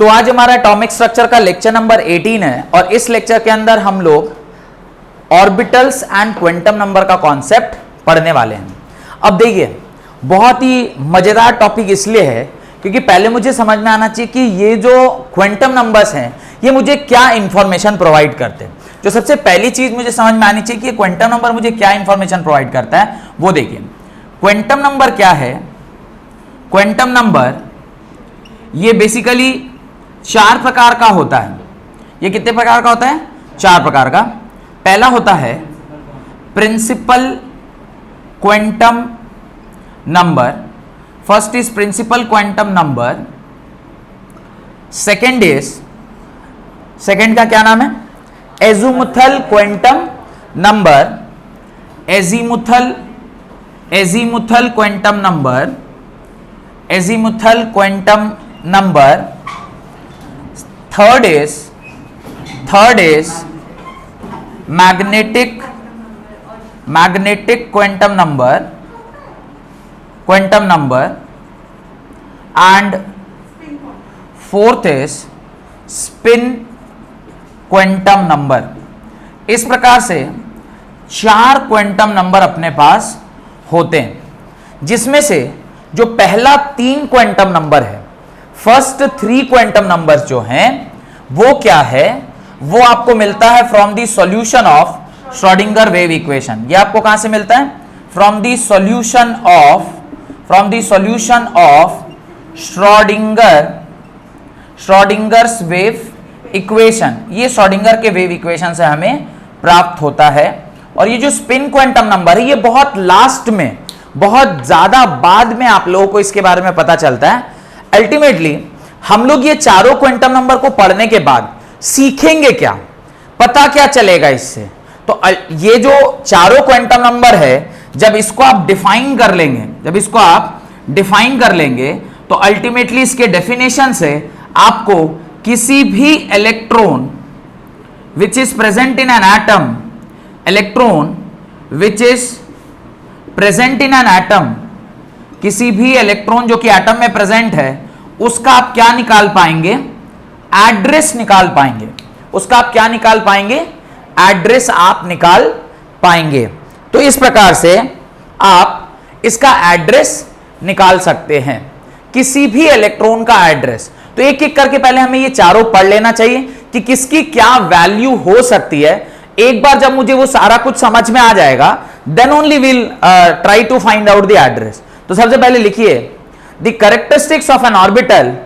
तो आज हमारा एटॉमिक स्ट्रक्चर का लेक्चर नंबर 18 है और इस लेक्चर के अंदर हम लोग ऑर्बिटल्स एंड क्वांटम नंबर का कॉन्सेप्ट पढ़ने वाले हैं। अब देखिए, बहुत ही मजेदार टॉपिक इसलिए है क्योंकि पहले मुझे समझ में आना चाहिए कि ये जो क्वांटम नंबर्स हैं ये मुझे क्या इंफॉर्मेशन प्रोवाइड करते हैं। जो सबसे पहली चीज मुझे समझ में आनी चाहिए कि क्वांटम नंबर मुझे क्या इंफॉर्मेशन प्रोवाइड करता है, वो देखिए। क्वांटम नंबर क्या है? क्वांटम नंबर ये बेसिकली 4 प्रकार का होता है। ये कितने प्रकार का होता है? 4 प्रकार का। पहला होता है principal quantum number. First is principal quantum number. Second का क्या नाम है? Azimuthal quantum number. Azimuthal quantum number. Azimuthal quantum number. Third is magnetic quantum number and fourth is spin quantum number. इस प्रकार से 4 क्वांटम नंबर अपने पास होते हैं, जिसमें से जो पहला 3 क्वांटम नंबर है, फर्स्ट 3 क्वांटम नंबर्स जो हैं वो क्या है? वो आपको मिलता है from the solution of Schrodinger wave equation. ये आपको कहां से मिलता है? From the solution of Schrödinger's wave equation. ये श्रोडिंगर के वेव इक्वेशन से हमें प्राप्त होता है। और ये जो स्पिन क्वांटम नंबर है ये बहुत लास्ट में, बहुत ज्यादा बाद में आप लोगों को इसके बारे में पता चलता है। अल्टीमेटली हम लोग ये चारों क्वांटम नंबर को पढ़ने के बाद सीखेंगे क्या, पता क्या चलेगा इससे? तो ये जो चारों क्वांटम नंबर है, जब इसको आप डिफाइन कर लेंगे तो अल्टीमेटली इसके डेफिनेशन से आपको किसी भी electron which is present in an atom, किसी भी इलेक्ट्रॉन जो कि एटम में प्रेजेंट है, उसका आप क्या निकाल पाएंगे? एड्रेस निकाल पाएंगे। उसका आप क्या निकाल पाएंगे? एड्रेस आप निकाल पाएंगे। तो इस प्रकार से आप इसका एड्रेस निकाल सकते हैं, किसी भी इलेक्ट्रॉन का एड्रेस। तो एक एक करके पहले हमें ये चारों पढ़ लेना चाहिए कि किसकी क्या वैल्यू हो सकती है। एक बार जब मुझे वो सारा कुछ समझ में आ जाएगा, then only will try to find out the address. तो सबसे पहले लिखिए, the characteristics of an orbital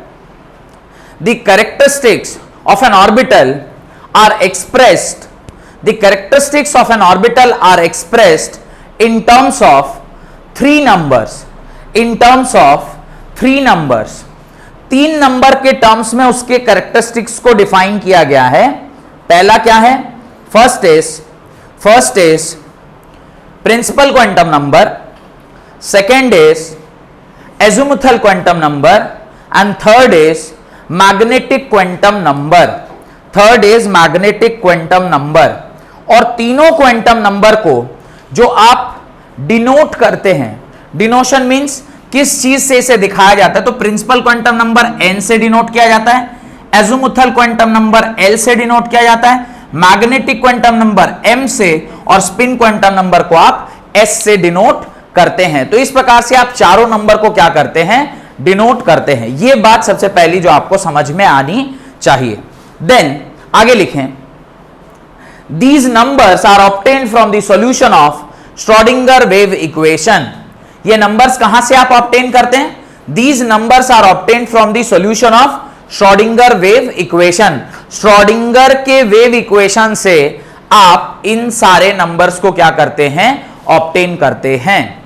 are expressed in terms of 3 numbers। 3 number के टर्म्स में उसके कैरेक्टरिस्टिक्स को डिफाइन किया गया है। पहला क्या है? First is principal quantum number, second is azimuthal quantum number and third is magnetic quantum number. और तीनों क्वांटम नंबर को जो आप डिनोट करते हैं, डिनोशन मींस किस चीज से इसे दिखाया जाता है, तो प्रिंसिपल क्वांटम नंबर n से डिनोट किया जाता है, एजीमुथल क्वांटम नंबर l से डिनोट किया जाता है, मैग्नेटिक क्वांटम नंबर m से, और स्पिन क्वांटम नंबर को आप s से डिनोट करते हैं। तो इस प्रकार से आप चारों नंबर को क्या करते हैं? डिनोट करते हैं। यह बात सबसे पहली जो आपको समझ में आनी चाहिए। देन आगे लिखें, These numbers are obtained from the solution of Schrodinger wave equation। ये नंबर्स कहां से आप ऑब्टेन करते हैं? These numbers are obtained from the solution of Schrodinger wave equation। Schrodinger के वेव इक्वेशन से आप इन सारे नंबर्स को क्या करते हैं? ऑब्टेन करते हैं।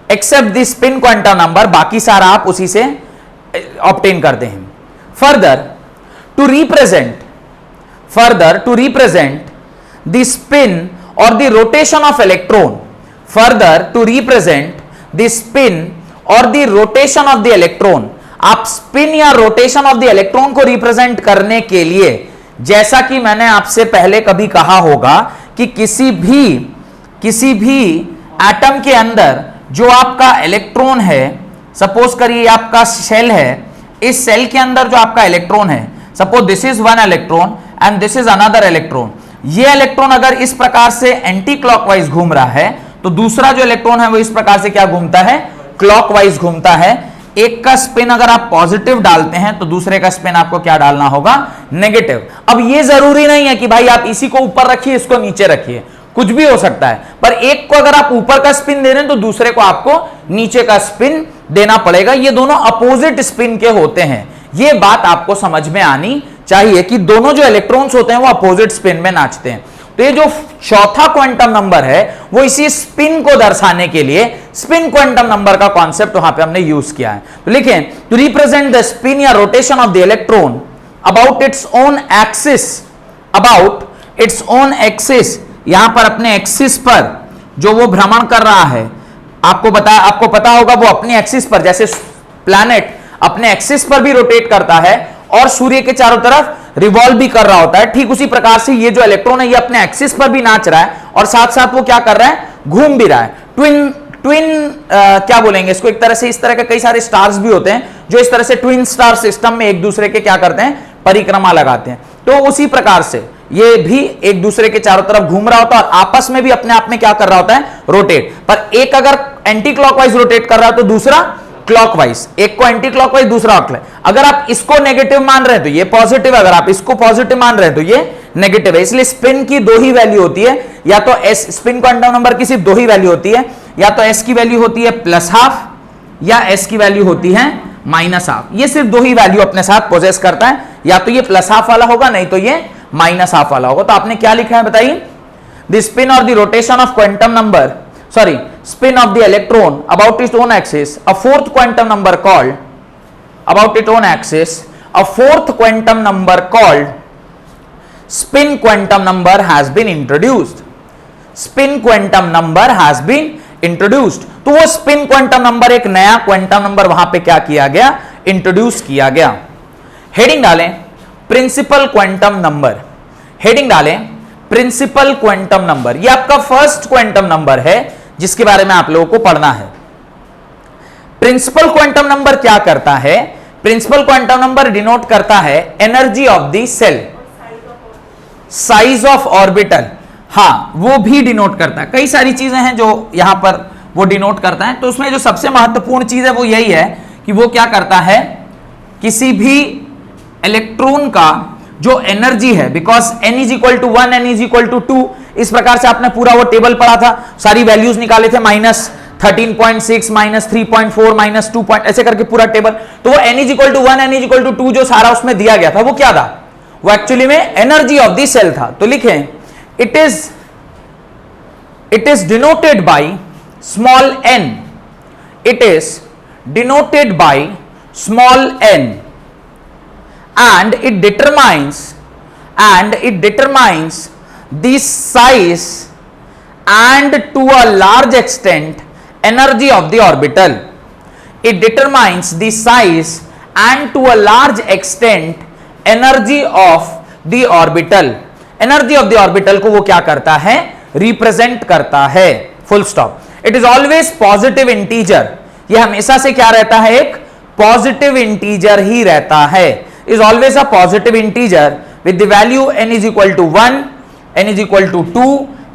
Except the spin quantum number, बाकी सारा आप उसी से ऑब्टेन करते हैं। Further to represent the spin or the rotation of electron, आप स्पिन या रोटेशन ऑफ द इलेक्ट्रॉन को रिप्रेजेंट करने के लिए, जैसा कि मैंने आपसे पहले कभी कहा होगा कि किसी भी एटम के अंदर जो आपका इलेक्ट्रॉन है, सपोज करिए आपका सेल है, इस सेल के अंदर जो आपका इलेक्ट्रॉन है suppose this is one electron and this is another electron, ये इलेक्ट्रॉन अगर इस प्रकार से एंटी क्लॉकवाइज घूम रहा है तो दूसरा जो इलेक्ट्रॉन है वो इस प्रकार से क्या घूमता है, क्लॉकवाइज घूमता है। एक का स्पिन अगर आप पॉजिटिव डालते हैं तो दूसरे का स्पिन आपको क्या डालना होगा, नेगेटिव। अब ये जरूरी नहीं है कि भाई आप इसी को ऊपर रखिए इसको नीचे रखिए, कुछ भी हो सकता है, पर एक को अगर आप ऊपर का स्पिन दे रहे हैं तो दूसरे को आपको नीचे का स्पिन देना पड़ेगा। ये दोनों अपोजिट स्पिन के होते हैं, ये बात आपको समझ में आनी चाहिए कि दोनों जो इलेक्ट्रॉन्स होते हैं वो अपोजिट स्पिन में नाचते हैं। तो ये जो चौथा क्वांटम नंबर है वो इसी स्पिन को दर्शाने के लिए स्पिन क्वांटम नंबर का कॉन्सेप्ट वहां पे हमने यूज किया है। तो लिखें, टू रिप्रेजेंट द स्पिन या rotation of the electron about its own axis, about its own axis, यहां पर अपने एक्सिस पर जो वो भ्रमण कर रहा है, आपको पता होगा वो अपने एक्सिस पर, जैसे प्लैनेट अपने एक्सिस पर भी रोटेट करता है और सूर्य के चारों तरफ रिवॉल्व भी कर रहा होता है, ठीक उसी प्रकार से ये जो इलेक्ट्रॉन है ये अपने एक्सिस पर भी नाच रहा है और साथ साथ वो क्या कर रहा है, घूम भी रहा है। ट्विन क्या बोलेंगे इसको, एक तरह से इस तरह के कई सारे स्टार्स भी होते हैं जो इस तरह से ट्विन स्टार सिस्टम में एक दूसरे के क्या करते हैं, परिक्रमा लगाते हैं। तो उसी प्रकार से ये भी एक दूसरे के चारों तरफ घूम रहा होता है और आपस में भी अपने आप में क्या कर रहा होता है, रोटेट। पर एक अगर एंटी क्लॉकवाइज रोटेट कर रहा है तो दूसरा क्लॉकवाइज, एक को एंटी क्लॉकवाइज दूसरा क्लॉकवाइज। अगर आप इसको नेगेटिव मान रहे हैं तो ये पॉजिटिव, अगर आप इसको पॉजिटिव मान रहे हैं तो ये नेगेटिव है। इसलिए स्पिन की दो ही वैल्यू होती है, या तो एस, स्पिन क्वांटम नंबर की सिर्फ दो ही वैल्यू होती है, या तो एस की वैल्यू होती है +½ या एस की वैल्यू होती है -½ ये सिर्फ दो ही वैल्यू अपने साथ पोजेस करता है, या तो ये +½ वाला होगा नहीं तो ये -½ वाला होगा। तो आपने क्या लिखा है बताइए, द स्पिन और the rotation of quantum number, sorry, spin of the electron about its own axis, a fourth quantum number called, about its own axis, a fourth quantum number called spin quantum number has been introduced. Spin quantum number has been introduced. तो वो spin quantum number एक नया quantum number वहां पे क्या किया गया, introduce किया गया। हेडिंग डालें प्रिंसिपल क्वांटम नंबर, हेडिंग डालें प्रिंसिपल क्वांटम नंबर। ये आपका फर्स्ट क्वांटम नंबर है जिसके बारे में आप लोगों को पढ़ना है। प्रिंसिपल क्वांटम नंबर क्या करता है, प्रिंसिपल क्वांटम नंबर डिनोट करता है energy of the shell, size of orbital, हाँ वो भी डिनोट करता है। कई सारी चीजें हैं जो यहां पर वो डिनोट करता है, तो उसमें जो सबसे महत्वपूर्ण चीज है वो यही है कि वो क्या करता है, किसी भी इलेक्ट्रॉन का जो एनर्जी है, बिकॉज n = 1 n = 2, इस प्रकार से आपने पूरा वो टेबल पढ़ा था, सारी वैल्यूज निकाले थे, -13.6 -3.4 -2 ऐसे करके पूरा टेबल। तो वो n = 1 n = 2 जो सारा उसमें दिया गया था वो क्या था, वो एक्चुअली में एनर्जी ऑफ द सेल था। तो लिखें, it is denoted by small n, it is denoted by small n and it determines the size and to a large extent energy of the orbital. It determines the size and to a large extent energy of the orbital. Energy of the orbital को वो क्या करता है, represent करता है, full stop. It is always positive integer, ये हमेशा से क्या रहता है, एक पॉजिटिव इंटीजर ही रहता है। is always a positive integer with the value n is equal to 1, n is equal to 2,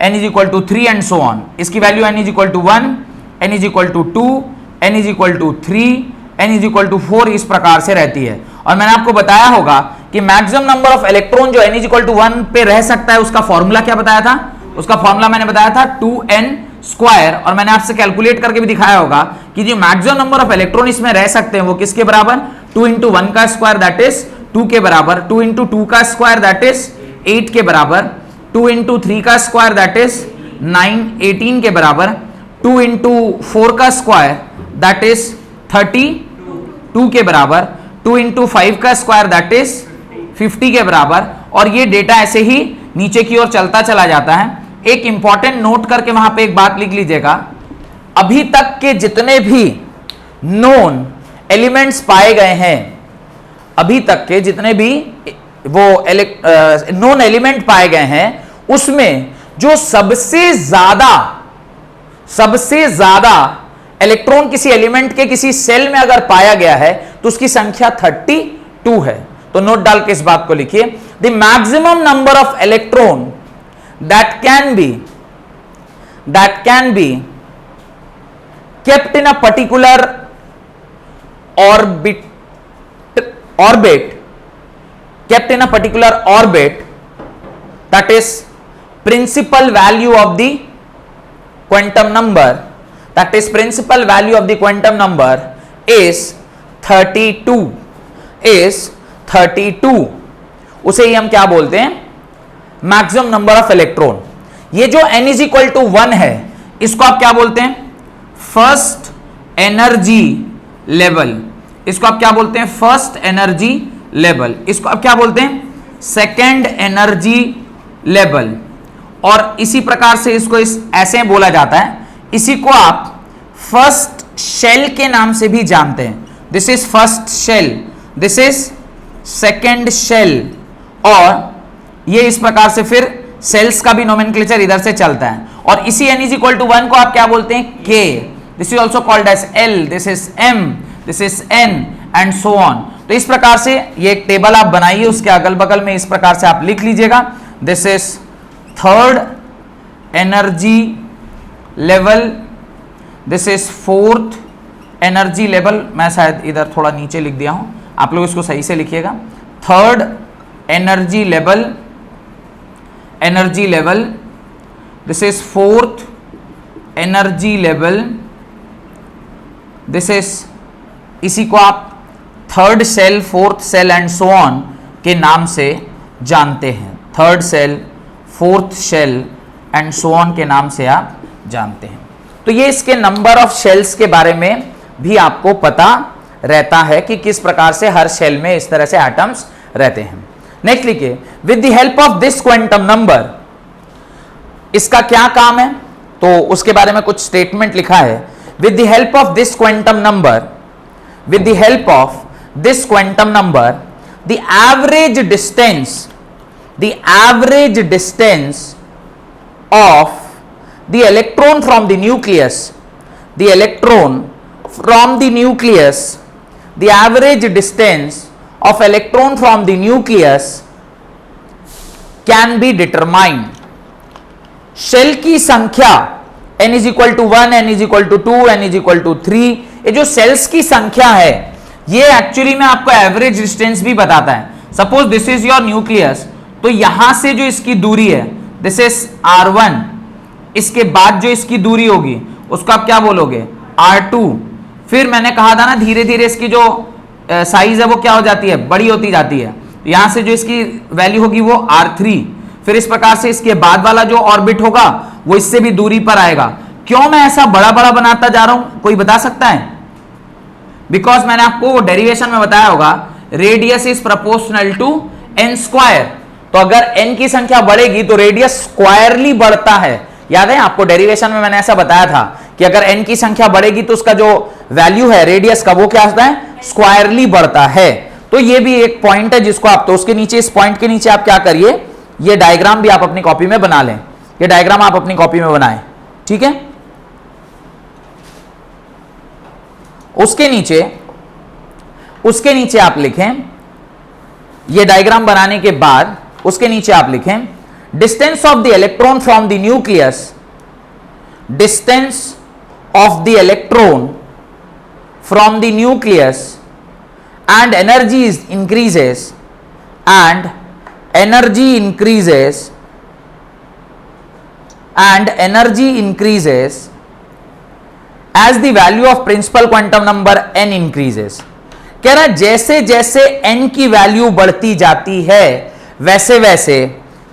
n is equal to 3 and so on. इसकी value n is equal to 1, n is equal to 2, n is equal to 3, n is equal to 4 इस प्रकार से रहती है। और मैंने आपको बताया होगा कि मैक्सिमम नंबर ऑफ इलेक्ट्रॉन जो n is equal to 1 पे रह सकता है उसका फॉर्मूला क्या बताया था, उसका फॉर्मूला मैंने बताया था 2n², और मैंने आपसे कैलकुलेट करके भी दिखाया होगा कि जो मैक्सिमम नंबर ऑफ इलेक्ट्रॉन इसमें रह सकते हैं वो किसके बराबर, 2 × 1 का स्क्वायर दैट इज 2 के बराबर, 2 × 2 का स्क्वायर दैट इज 8 के बराबर, 2 × 3 का स्क्वायर दैट इज 18 के बराबर, 2 × 4 का स्क्वायर दैट इज 32 के बराबर, 2 × 5 का स्क्वायर दैट इज 50 के बराबर। और ये डेटा ऐसे ही नीचे की ओर चलता चला जाता है। एक इंपॉर्टेंट नोट करके वहां पे एक बात लिख लीजिएगा, अभी तक के जितने भी नोन एलिमेंट्स पाए गए हैं, अभी तक के जितने भी वो नोन एलिमेंट पाए गए हैं उसमें जो सबसे ज्यादा इलेक्ट्रॉन किसी एलिमेंट के किसी सेल में अगर पाया गया है तो उसकी संख्या 32 है। तो नोट डाल के इस बात को लिखिए, the maximum number of electron that can be kept in a particular orbit kept in a particular orbit, that is principal value of the quantum number, that is principal value of the quantum number is 32 उसे ही हम क्या बोलते हैं, maximum number of electron. ये जो n is equal to 1 है, इसको आप क्या बोलते हैं, फर्स्ट एनर्जी लेवल। इसको आप क्या बोलते हैं, फर्स्ट एनर्जी लेवल। इसको आप क्या बोलते हैं, सेकेंड एनर्जी लेवल। और इसी प्रकार से इसको ऐसे बोला जाता है। इसी को आप फर्स्ट शेल के नाम से भी जानते हैं। This is first shell, this is second shell, और ये इस प्रकार से फिर सेल्स का भी नोमेनक्लेचर इधर से चलता है। और इसी n इज इक्वल टू 1 को आप क्या बोलते हैं, k। This is also called as l, this is m, this is n and so on. तो इस प्रकार से ये एक टेबल आप बनाइए, उसके अगल बगल में इस प्रकार से आप लिख लीजिएगा, this is third energy level, this is fourth energy level. मैं शायद इधर थोड़ा नीचे लिख दिया हूं, आप लोग इसको सही से लिखिएगा। Third energy level, this is fourth energy level, this is, इसी को आप third shell, fourth shell and so on के नाम से जानते हैं। Third shell, fourth shell and so on के नाम से आप जानते हैं। तो ये इसके नंबर ऑफ शेल्स के बारे में भी आपको पता रहता है कि किस प्रकार से हर शेल में इस तरह से एटम्स रहते हैं। नेक्स्ट लिखिए, with the help of this quantum number, इसका क्या काम है, तो उसके बारे में कुछ स्टेटमेंट लिखा है। With the help of this quantum number, with the help of this quantum number, the average distance of the electron from the nucleus, the electron from the nucleus, the average distance of electron from the nucleus can be determined। Shell की संख्या n is equal to 1, n is equal to 2, n is equal to 3, ये जो sales की संख्या है, ये actually में आपको एवरेज डिस्टेंस भी बताता है। Suppose this is your nucleus, तो यहां से जो इसकी दूरी है, दिस इज r1, इसके बाद जो इसकी दूरी होगी उसको आप क्या बोलोगे, r2। फिर मैंने कहा था ना, धीरे धीरे इसकी जो साइज है वो क्या हो जाती है, बड़ी होती जाती है। यहां से जो इसकी वैल्यू होगी वो r3, फिर इस प्रकार से इसके बाद वाला जो ऑर्बिट होगा वो इससे भी दूरी पर आएगा। क्यों मैं ऐसा बड़ा बड़ा बनाता जा रहा हूं, कोई बता सकता है? बिकॉज मैंने आपको डेरिवेशन में बताया होगा, radius is proportional to n square. तो अगर n की संख्या बढ़ेगी तो रेडियस स्क्वायरली बढ़ता है। याद है आपको, डेरिवेशन में मैंने ऐसा बताया था कि अगर n की संख्या बढ़ेगी तो उसका जो वैल्यू है रेडियस का, वो क्या होता है, स्क्वायरली बढ़ता है। तो ये भी एक पॉइंट है जिसको आप, तो उसके नीचे, इस पॉइंट के नीचे आप क्या करिए, ये डायग्राम भी आप अपनी कॉपी में बना लें। ये डायग्राम आप अपनी कॉपी में बनाएं, ठीक है। उसके नीचे आप लिखें, ये डायग्राम बनाने के बाद उसके नीचे आप लिखें, distance of the electron from the nucleus, distance of the electron from the nucleus and energy increases as the value of principal quantum number n increases। कह रहा है जैसे जैसे n की वैल्यू बढ़ती जाती है वैसे वैसे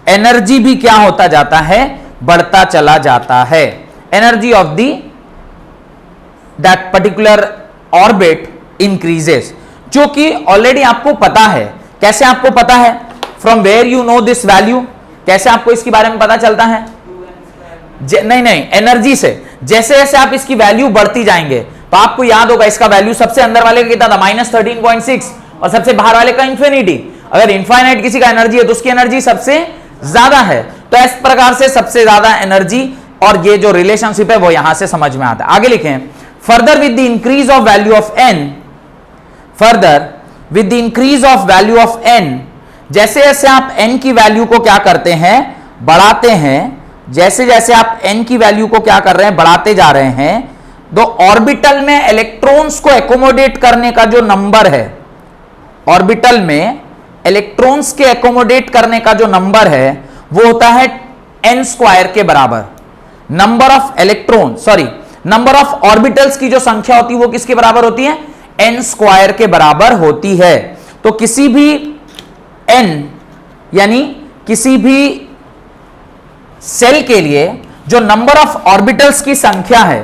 एनर्जी भी क्या होता जाता है, बढ़ता चला जाता है। Energy of the that particular orbit increases, जो कि ऑलरेडी आपको पता है। कैसे आपको पता है, from where you know this value, कैसे आपको इसके बारे में पता चलता है, नहीं, एनर्जी से। जैसे जैसे आप इसकी वैल्यू बढ़ती जाएंगे तो आपको याद होगा इसका वैल्यू सबसे अंदर वाले का कितना था, -13.6, और सबसे बाहर वाले का इंफिनिटी। अगर इनफाइनाइट किसी का एनर्जी है तो उसकी एनर्जी सबसे ज्यादा है। तो इस प्रकार से सबसे ज्यादा एनर्जी और ये जो रिलेशनशिप है वो यहां से समझ में आता है। आगे लिखें, further with the increase of value of n, further with the increase of value of n, जैसे जैसे आप n की वैल्यू को क्या करते हैं, बढ़ाते हैं, जैसे जैसे आप n की वैल्यू को क्या कर रहे हैं, बढ़ाते जा रहे हैं, तो ऑर्बिटल में इलेक्ट्रॉन्स को एकोमोडेट करने का जो नंबर है, ऑर्बिटल में इलेक्ट्रॉन्स के एकोमोडेट करने का जो नंबर है वो होता है n स्क्वायर के बराबर। Number of electron, sorry, number of orbitals की जो संख्या होती है वो किसके बराबर होती है, n स्क्वायर के बराबर होती है। तो किसी भी n यानी किसी भी सेल के लिए जो नंबर ऑफ ऑर्बिटल्स की संख्या है,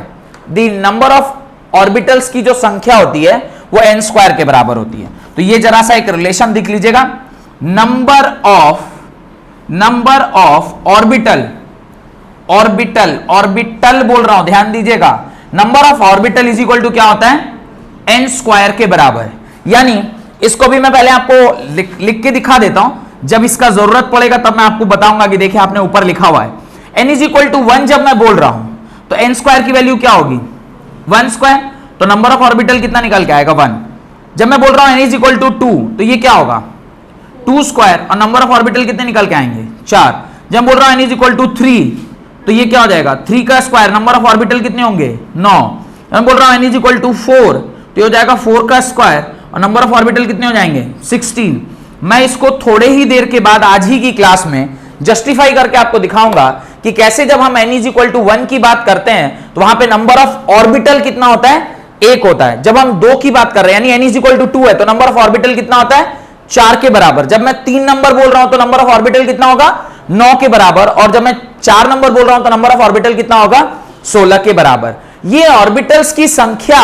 द नंबर ऑफ ऑर्बिटल्स की जो संख्या होती है वो n स्क्वायर के बराबर होती है। तो ये जरा सा एक रिलेशन दिख लीजिएगा, नंबर ऑफ ऑर्बिटल, ऑर्बिटल बोल रहा हूं, ध्यान दीजिएगा, number of orbital is equal to क्या होता है, n स्क्वायर के बराबर। यानी इसको भी मैं पहले आपको लिख के दिखा देता हूं, जब इसका जरूरत पड़ेगा तब मैं आपको बताऊंगा कि देखिए आपने ऊपर लिखा हुआ है n इज इक्वल टू 1। जब मैं बोल रहा हूं तो n स्क्वायर की वैल्यू क्या होगी, 1 स्क्वायर, तो नंबर ऑफ ऑर्बिटल कितना निकल के आएगा, 1। जब मैं बोल रहा हूं n इज इक्वल टू 2 तो ये क्या होगा, 2 स्क्वायर, और नंबर ऑफ ऑर्बिटल कितने निकल के आएंगे, 4। जब बोल रहा हूं n इज इक्वल टू 3 तो ये क्या हो जाएगा, 3 का स्क्वायर, नंबर ऑफ ऑर्बिटल कितने होंगे, 9। मैं बोल रहा हूं n इज इक्वल टू 4 तो ये हो जाएगा 4 का स्क्वायर, और नंबर ऑफ ऑर्बिटल कितने हो जाएंगे, 16। मैं इसको थोड़े ही देर के बाद आज ही की क्लास में जस्टिफाई करके आपको दिखाऊंगा कि कैसे जब हम n इज इक्वल टू 1 की बात करते हैं तो वहां पे नंबर ऑफ ऑर्बिटल कितना होता है, 1 होता है। जब हम 2 की बात कर रहे हैं यानी n इज इक्वल टू 2 है तो नंबर ऑफ ऑर्बिटल कितना होता है, 4 के बराबर। जब मैं 3 नंबर बोल रहा हूं तो नंबर ऑफ ऑर्बिटल कितना होगा, 9 के बराबर, और जब मैं 4 नंबर बोल रहा हूं तो नंबर ऑफ ऑर्बिटल कितना होगा, 16 के बराबर। ये ऑर्बिटल्स की संख्या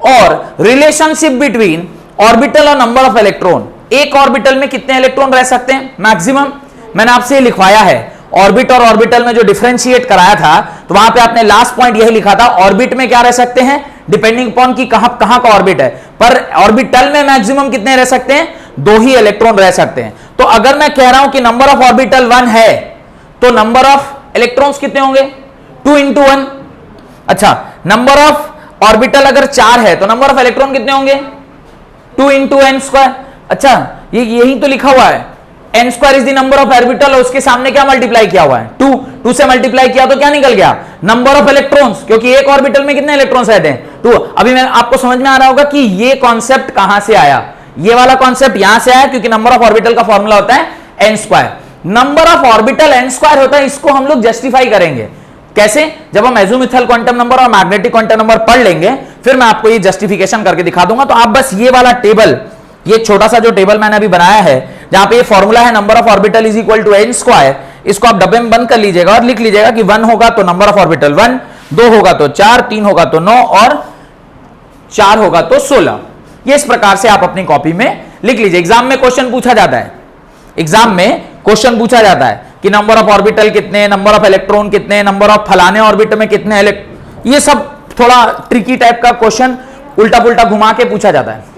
और रिलेशनशिप बिटवीन ऑर्बिटल और नंबर ऑफ इलेक्ट्रॉन, एक ऑर्बिटल में कितने इलेक्ट्रॉन रह सकते हैं मैक्सिमम, मैंने आपसे लिखवाया है। ऑर्बिट और ऑर्बिटल में जो डिफरेंशिएट कराया था तो वहां पे आपने लास्ट पॉइंट यही लिखा था, ऑर्बिट में क्या रह सकते हैं, डिपेंडिंग अपॉन कि कहां का ऑर्बिट है, पर ऑर्बिटल में मैक्सिमम कितने रह सकते हैं, 2 ही इलेक्ट्रॉन रह सकते हैं। तो अगर मैं कह रहा हूं कि नंबर ऑफ ऑर्बिटल 1 है तो नंबर ऑफ इलेक्ट्रॉन्स कितने होंगे, 2 इंटू 1। अच्छा, नंबर ऑफ ऑर्बिटल अगर 4 है तो नंबर ऑफ इलेक्ट्रॉन कितने होंगे, 2 इंटू n स्क्वायर। अच्छा, ये यही तो लिखा हुआ है, n square is the number of orbital, और उसके सामने क्या मल्टीप्लाई किया हुआ है, 2 से मल्टीप्लाई किया तो क्या निकल गया, नंबर ऑफ इलेक्ट्रॉन्स, क्योंकि एक ऑर्बिटल में कितने इलेक्ट्रॉन्स रहते हैं, 2। अभी मैं आपको समझ में आ रहा होगा कि ये कॉन्सेप्ट कहां से आया, ये वाला कॉन्सेप्ट यहां से आया क्योंकि नंबर ऑफ ऑर्बिटल का फॉर्मूला होता है n square. Number of orbital n square होता है, इसको हम लोग जस्टिफाई करेंगे कैसे, जब हम एज़ोमुथल क्वांटम नंबर और मैग्नेटिक क्वांटम नंबर पढ़ लेंगे फिर मैं आपको ये जस्टिफिकेशन करके दिखा दूंगा। तो आप बस ये वाला टेबल, ये छोटा सा जो टेबल मैंने अभी बनाया है जहां पे ये फॉर्मूला है number of orbital is equal to n square, इसको आप डब्बे में बंद कर लीजिएगा और लिख लीजिएगा कि 1 होगा तो नंबर ऑफ ऑर्बिटल 1, 2 होगा तो 4, 3 होगा तो 9 और 4 होगा तो 16। ये इस प्रकार से आप अपनी कॉपी में लिख लीजिए। एग्जाम में क्वेश्चन पूछा जाता है, एग्जाम में क्वेश्चन पूछा जाता है कि नंबर ऑफ ऑर्बिटल कितने, नंबर ऑफ इलेक्ट्रॉन कितने, नंबर ऑफ फलाने ऑर्बिट में कितने ये सब थोड़ा ट्रिकी टाइप का क्वेश्चन उल्टा पुल्टा घुमा के पूछा जाता है।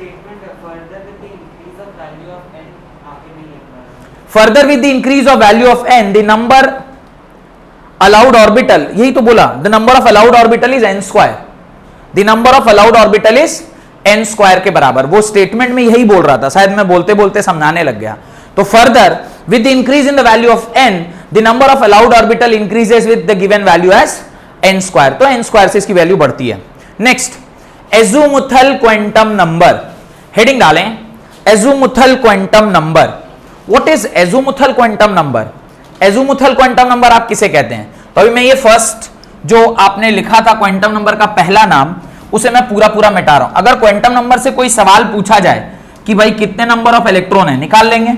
Further with the increase of value of n the number allowed orbital, यही तो बोला, the number of allowed orbital is n square, the number of allowed orbital is n square के बराबर। वो स्टेटमेंट में यही बोल रहा था, शायद मैं बोलते बोलते समझाने लग गया। तो further with the increase in the value of n the number of allowed orbital increases with the given value as n square, तो n स्क्वायर से इसकी वैल्यू बढ़ती है। Next, azimuthal quantum number, heading डालें azimuthal quantum number. What is azimuthal quantum number, azimuthal quantum number आप किसे कहते हैं, तो अभी मैं ये फर्स्ट जो आपने लिखा था क्वांटम नंबर का पहला नाम, उसे मैं पूरा पूरा मिटा रहा हूं। अगर क्वांटम नंबर से कोई सवाल पूछा जाए कि भाई कितने नंबर ऑफ इलेक्ट्रॉन है, निकाल लेंगे,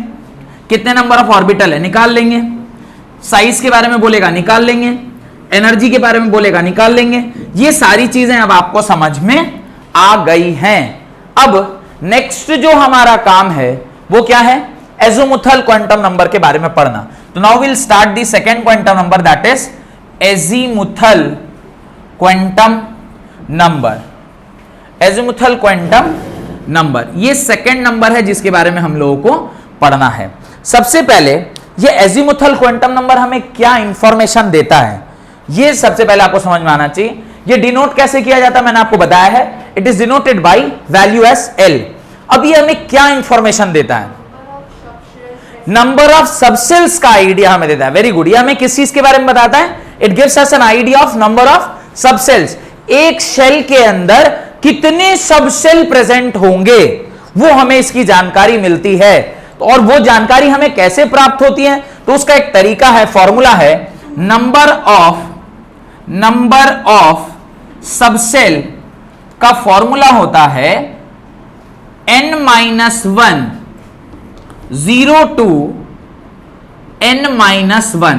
कितने नंबर ऑफ ऑर्बिटल है, निकाल लेंगे, साइज के बारे में बोलेगा, निकाल लेंगे, एनर्जी के बारे में बोलेगा, निकाल लेंगे। ये सारी चीजें अब आपको समझ में आ गई हैं। अब नेक्स्ट जो हमारा काम है वो क्या है, एज़ोमुथल क्वांटम नंबर के बारे में पढ़ना। तो now will start the second quantum number, that is azimuthal quantum number. Azimuthal quantum number ये सेकंड नंबर है जिसके बारे में हम लोगों को पढ़ना है। सबसे पहले ये एज़ीमुथल क्वांटम नंबर हमें क्या इंफॉर्मेशन देता है, ये सबसे पहले आपको समझ में आना चाहिए। ये डिनोट कैसे किया जाता है मैंने आपको बताया है, it is denoted by value S L. अब ये हमें क्या इंफॉर्मेशन देता है? नंबर ऑफ सबसेल्स का आइडिया हमें देता है। Very good. ये हमें किस चीज के बारे में बताता है? It gives us an idea of number of subcells. एक शेल के अंदर कितने सबसेल प्रेजेंट होंगे, वो हमें इसकी जानकारी मिलती है। और वो जानकारी हमें कैसे प्राप्त होती है? तो उसका एक तरीका है, फॉर्मूला है, नंबर ऑफ सबसेल का फॉर्मूला होता है n-1 0 to n-1।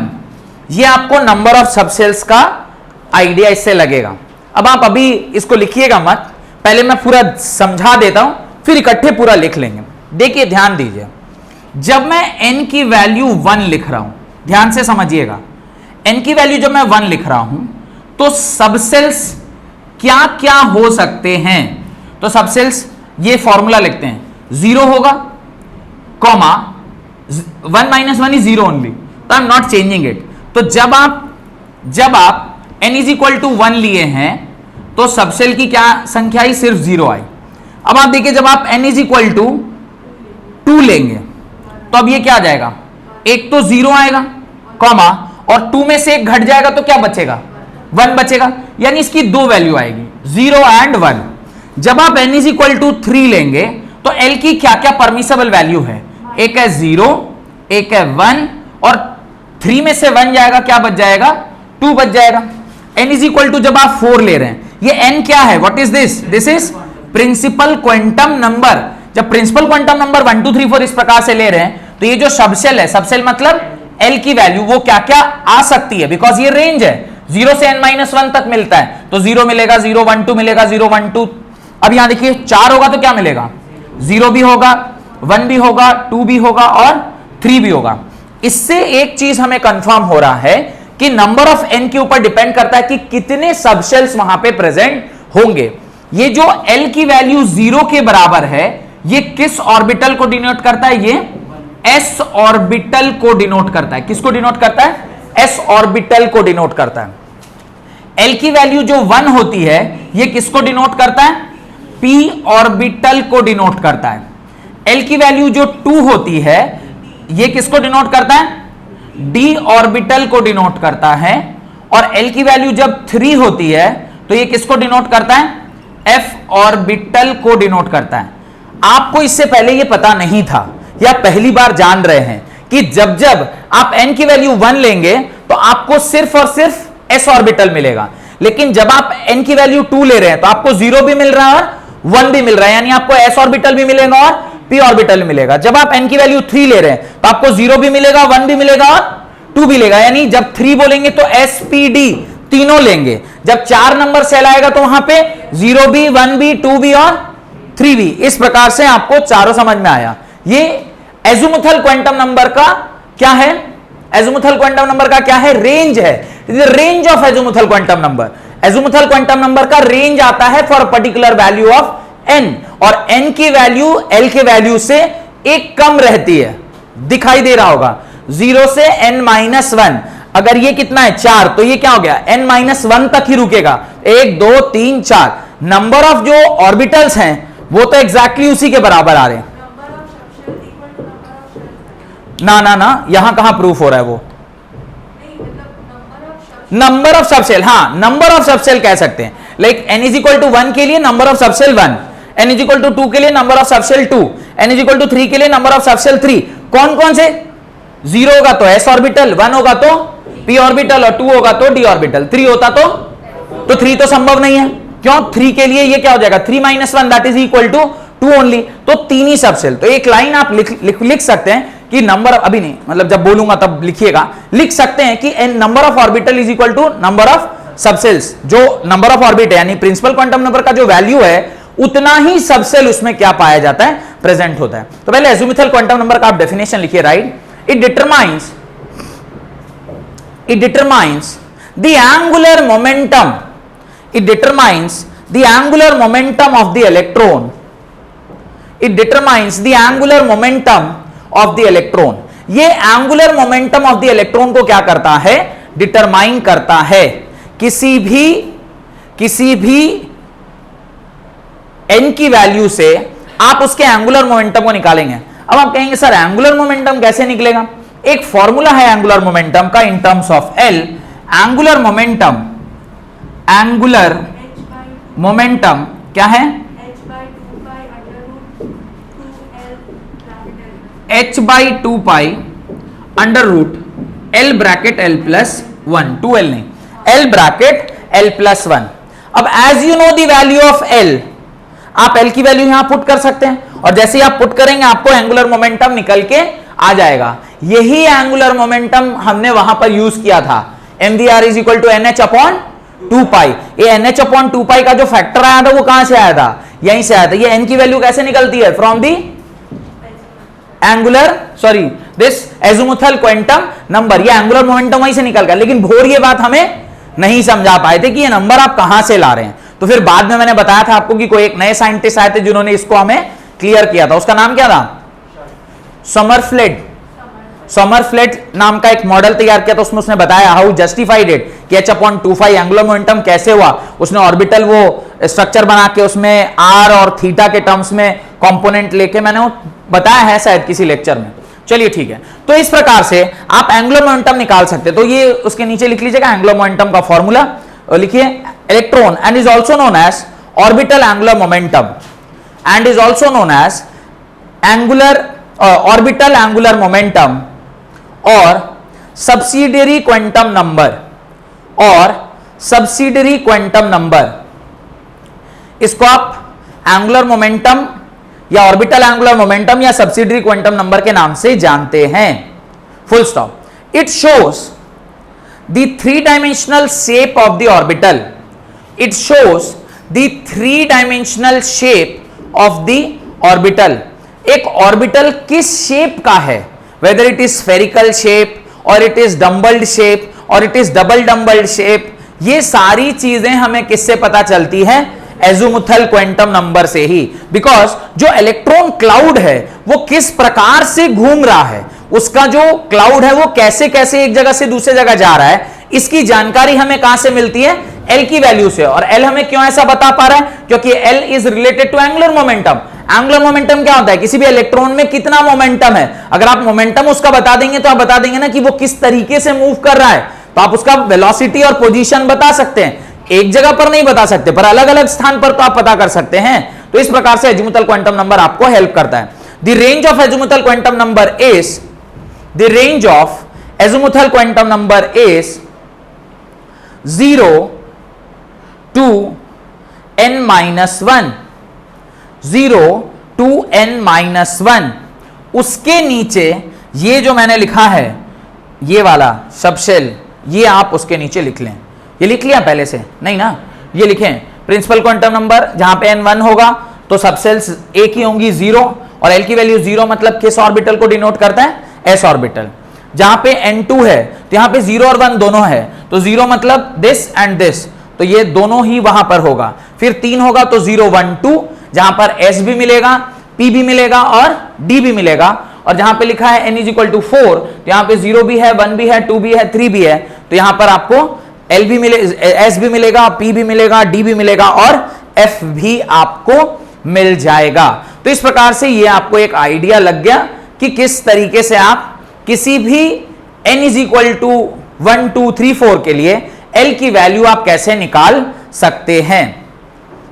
ये आपको नंबर ऑफ सबसेल्स का आइडिया इससे लगेगा। अब आप अभी इसको लिखिएगा मत, पहले मैं पूरा समझा देता हूं, फिर इकट्ठे पूरा लिख लेंगे। देखिए, ध्यान दीजिए, जब मैं n की वैल्यू 1 लिख रहा हूं, ध्यान से समझिएगा, n की वैल्यू जब मैं 1 लिख रहा हूं तो सबसेल्स क्या क्या हो सकते हैं? तो सबसेल्स, ये फॉर्मूला लिखते हैं, 0 होगा, कॉमा 1 - 1 इज 0 ओनली, तो I am not changing it. तो जब आप n इज इक्वल टू 1 लिए हैं तो सबसेल की क्या संख्या आई? सिर्फ 0 आई। अब आप देखिए, जब आप n इज इक्वल टू 2 लेंगे तो अब ये क्या आ जाएगा? एक तो 0 आएगा, कॉमा, और 2 में से एक घट जाएगा तो क्या बचेगा? 1 बचेगा। यानी इसकी दो वैल्यू आएगी, 0 and 1। जब आप n इज इक्वल टू 3 लेंगे तो l की क्या क्या परमिसेबल वैल्यू है? एक है 0, एक है 1, और 3 में से 1 जाएगा, क्या बच जाएगा? 2 बच जाएगा। n इज इक्वल टू जब आप 4 ले रहे हैं, ये n क्या है? What is this? This is principal quantum number. जब प्रिंसिपल क्वांटम नंबर 1 2 3 4 इस प्रकार से ले रहे हैं तो ये जो सबसेल है, सबसेल मतलब l की वैल्यू वो क्या क्या आ सकती है, बिकॉज ये रेंज है, 0 से n-1 तक मिलता है। तो 0 मिलेगा, 0 1 2 मिलेगा, 0 1 2। अब यहां देखिए 4 होगा तो क्या मिलेगा? 0 भी होगा, 1 भी होगा, 2 भी होगा और 3 भी होगा। इससे एक चीज हमें कंफर्म हो रहा है कि नंबर ऑफ n के ऊपर डिपेंड करता है कि कितने सबसेल्स वहां पे प्रेजेंट होंगे। ये जो l की वैल्यू 0 के बराबर है, ये किस ऑर्बिटल को डिनोट करता है? ये s ऑर्बिटल को डिनोट करता है। किसको डिनोट करता है? s ऑर्बिटल को डिनोट करता है। l की वैल्यू जो 1 होती है, ये किसको डिनोट करता है? p ऑर्बिटल को डिनोट करता है। l की वैल्यू जो 2 होती है, ये किसको डिनोट करता है? d ऑर्बिटल को डिनोट करता है। और l की वैल्यू जब 3 होती है तो ये किसको डिनोट करता है? f ऑर्बिटल को डिनोट करता है। आपको इससे पहले ये पता नहीं था, या पहली बार जान रहे हैं कि जब जब आप n की वैल्यू 1 लेंगे तो आपको सिर्फ और सिर्फ s ऑर्बिटल मिलेगा, लेकिन जब आप n की वैल्यू 2 ले रहे हैं तो आपको 0 भी मिल रहा है और 1 भी मिल रहा है, यानी आपको s ऑर्बिटल भी मिलेगा और p ऑर्बिटल मिलेगा। जब आप n की वैल्यू 3 ले रहे हैं तो आपको 0 भी मिलेगा, 1 भी मिलेगा और 2 भी मिलेगा, यानी जब 3 बोलेंगे तो spd तीनों लेंगे। जब 4 नंबर सेल आएगा तो वहां पे 0 भी, 1 भी, 2 भी और 3 भी। इस प्रकार से आपको चारों समझ में आया। ये एज़िमुथल क्वांटम नंबर का क्या है? एज़िमुथल क्वांटम नंबर का क्या है? रेंज है। Range of azimuthal quantum number. Azimuthal quantum number का रेंज आता है for particular value of n, और n की वैल्यू l के वैल्यू से एक कम रहती है, दिखाई दे रहा होगा, 0 से n-1। अगर ये कितना है? 4, तो ये क्या हो गया? n-1 तक ही रुकेगा। 1 2 3 4। नंबर ऑफ जो ऑर्बिटल्स हैं वो तो एग्जैक्टली उसी के बराबर आ रहे हैं। ना, यहां कहां प्रूफ हो रहा है? वो नंबर ऑफ सबसेल, हाँ, नंबर ऑफ सबसेल कह सकते हैं। Like n is equal to 1 के लिए number of subshell 1, n is equal to 2 के लिए number of subshell 2, n is equal to 3 के लिए नंबर ऑफ सबसेल 3। कौन कौन से? 0 होगा तो s ऑर्बिटल, 1 होगा तो p ऑर्बिटल, और 2 होगा तो d ऑर्बिटल। 3 होता तो 3 तो संभव नहीं है। क्यों? 3 के लिए ये क्या हो जाएगा? 3 - 1 that is equal to 2 only. तो 3 ही सबसेल। तो एक लाइन आप लिख सकते हैं कि नंबर, अभी नहीं, मतलब जब बोलूंगा तब लिखिएगा, लिख सकते हैं कि number of orbital is equal to number of subshells. जो नंबर ऑफ ऑर्बिट है यानी प्रिंसिपल क्वांटम नंबर का जो वैल्यू है, उतना ही सबसेल उसमें क्या पाया जाता है? प्रेजेंट होता है। तो पहले एज़िमुथल क्वांटम नंबर का आप डेफिनेशन लिखिए, right? It determines the angular momentum. It determines the angular momentum of the electron. It determines the angular momentum of the electron. ये angular momentum of the electron को क्या करता है? डिटरमाइन करता है। किसी भी n की वैल्यू से आप उसके एंगुलर मोमेंटम को निकालेंगे। अब आप कहेंगे सर एंगुलर मोमेंटम कैसे निकलेगा? एक फॉर्मूला है एंगुलर मोमेंटम का in terms of L. Angular momentum क्या है? h by 2 pi under root l bracket l plus 1, 2l नहीं, l ब्रैकेट l प्लस 1। अब as you know the value of l, आप l की value यहां put कर सकते हैं और जैसे ही आप पुट करेंगे आपको एंगुलर मोमेंटम निकल के आ जाएगा। यही एंगुलर मोमेंटम हमने वहां पर यूज किया था, mvr is equal to nh upon 2 pi. ये nh अपॉन 2 पाई का जो फैक्टर आया था वो कहां से आया था? यहीं से आया था। ये n की वैल्यू कैसे निकलती है? From the angular this azimuthal quantum number. ये एंगुलर मोमेंटम वहीं से निकल गया, लेकिन भोर ये बात हमें नहीं समझा पाए थे कि ये नंबर आप कहां से ला रहे हैं। तो फिर बाद में मैंने बताया था आपको कि कोई एक नए साइंटिस्ट आए थे जिन्होंने इसको हमें क्लियर किया था। उसका नाम क्या था? समरफ्लेट नाम का एक मॉडल तैयार किया था। उसमें उसने बताया हाउ जस्टिफाइड इट कि h अपॉन 2 एंगुलर मोमेंटम कैसे हुआ। उसने ऑर्बिटल वो स्ट्रक्चर बना के उसमें r और थीटा के टर्म्स में कंपोनेंट लेके मैंने वो बताया है शायद किसी लेक्चर में। चलिए ठीक है, तो इस प्रकार से आप एंगुलर मोमेंटम निकाल सकते हैं। तो ये उसके नीचे लिख लीजिएगा एंगुलर मोमेंटम का फॉर्मूला, लिखिए electron and is also known as orbital angular momentum and is also known as angular orbital angular momentum और सब्सिडियरी क्वांटम नंबर इसको आप एंगुलर मोमेंटम या ऑर्बिटल एंगुलर मोमेंटम या सब्सिडियरी क्वांटम नंबर के नाम से जानते हैं। Full stop. It shows the 3-dimensional shape of the orbital. It shows the 3-dimensional shape of the orbital. एक ऑर्बिटल किस शेप का है, whether it is spherical shape or it is dumbbelled shape or it is double dumbbelled shape, ये सारी चीजें हमें किससे पता चलती है? एजीमुथल क्वांटम नंबर से ही। बिकॉज जो इलेक्ट्रॉन क्लाउड है वो किस प्रकार से घूम रहा है, उसका जो क्लाउड है वो कैसे कैसे एक जगह से दूसरी जगह जा रहा है, इसकी जानकारी हमें कहां से मिलती है? L की वैल्यू से। और L हमें क्यों ऐसा बता पा रहा है? क्योंकि L is related to angular momentum. Angular momentum क्या होता है? किसी भी इलेक्ट्रॉन में कितना मोमेंटम है। अगर आप मोमेंटम उसका बता देंगे तो आप बता देंगे ना कि वो किस तरीके से मूव कर रहा है, तो आप उसका वेलोसिटी और पोजीशन बता सकते हैं। एक जगह पर नहीं बता सकते, पर अलग अलग स्थान पर तो आप पता कर सकते हैं। तो इस प्रकार से एजीमुथल क्वांटम नंबर आपको हेल्प करता है। The range of azimuthal quantum number is the range of azimuthal quantum number is 0 to n-1, 0 to n-1। उसके नीचे ये जो मैंने लिखा है ये वाला सबसेल, ये आप उसके नीचे लिख लें। ये लिख लिया पहले से? नहीं ना, ये लिखें प्रिंसिपल क्वांटम नंबर जहां पे n1 होगा तो सबसेल्स एक ही होंगी 0, और l की वैल्यू 0 मतलब किस ऑर्बिटल को डिनोट करता है? s orbital. जहां पे n2 है तो यहां पे 0 और 1 दोनों है, तो 0 मतलब दिस एंड दिस, तो ये दोनों ही वहां पर होगा। फिर 3 होगा तो 0 1 2, जहां पर s भी मिलेगा, p भी मिलेगा और d भी मिलेगा। और जहां पे लिखा है n इज इक्वल टू 4, तो यहां पे 0 भी है, 1 भी है, 2 भी है, 3 भी है, तो यहां पर आपको l भी मिले, s भी मिलेगा, p भी मिलेगा, d भी मिलेगा और f भी आपको मिल जाएगा। तो इस प्रकार से ये आपको एक आइडिया लग गया कि किस तरीके से आप किसी भी n इज इक्वल टू 1 2 3 4 के लिए l की वैल्यू आप कैसे निकाल सकते हैं।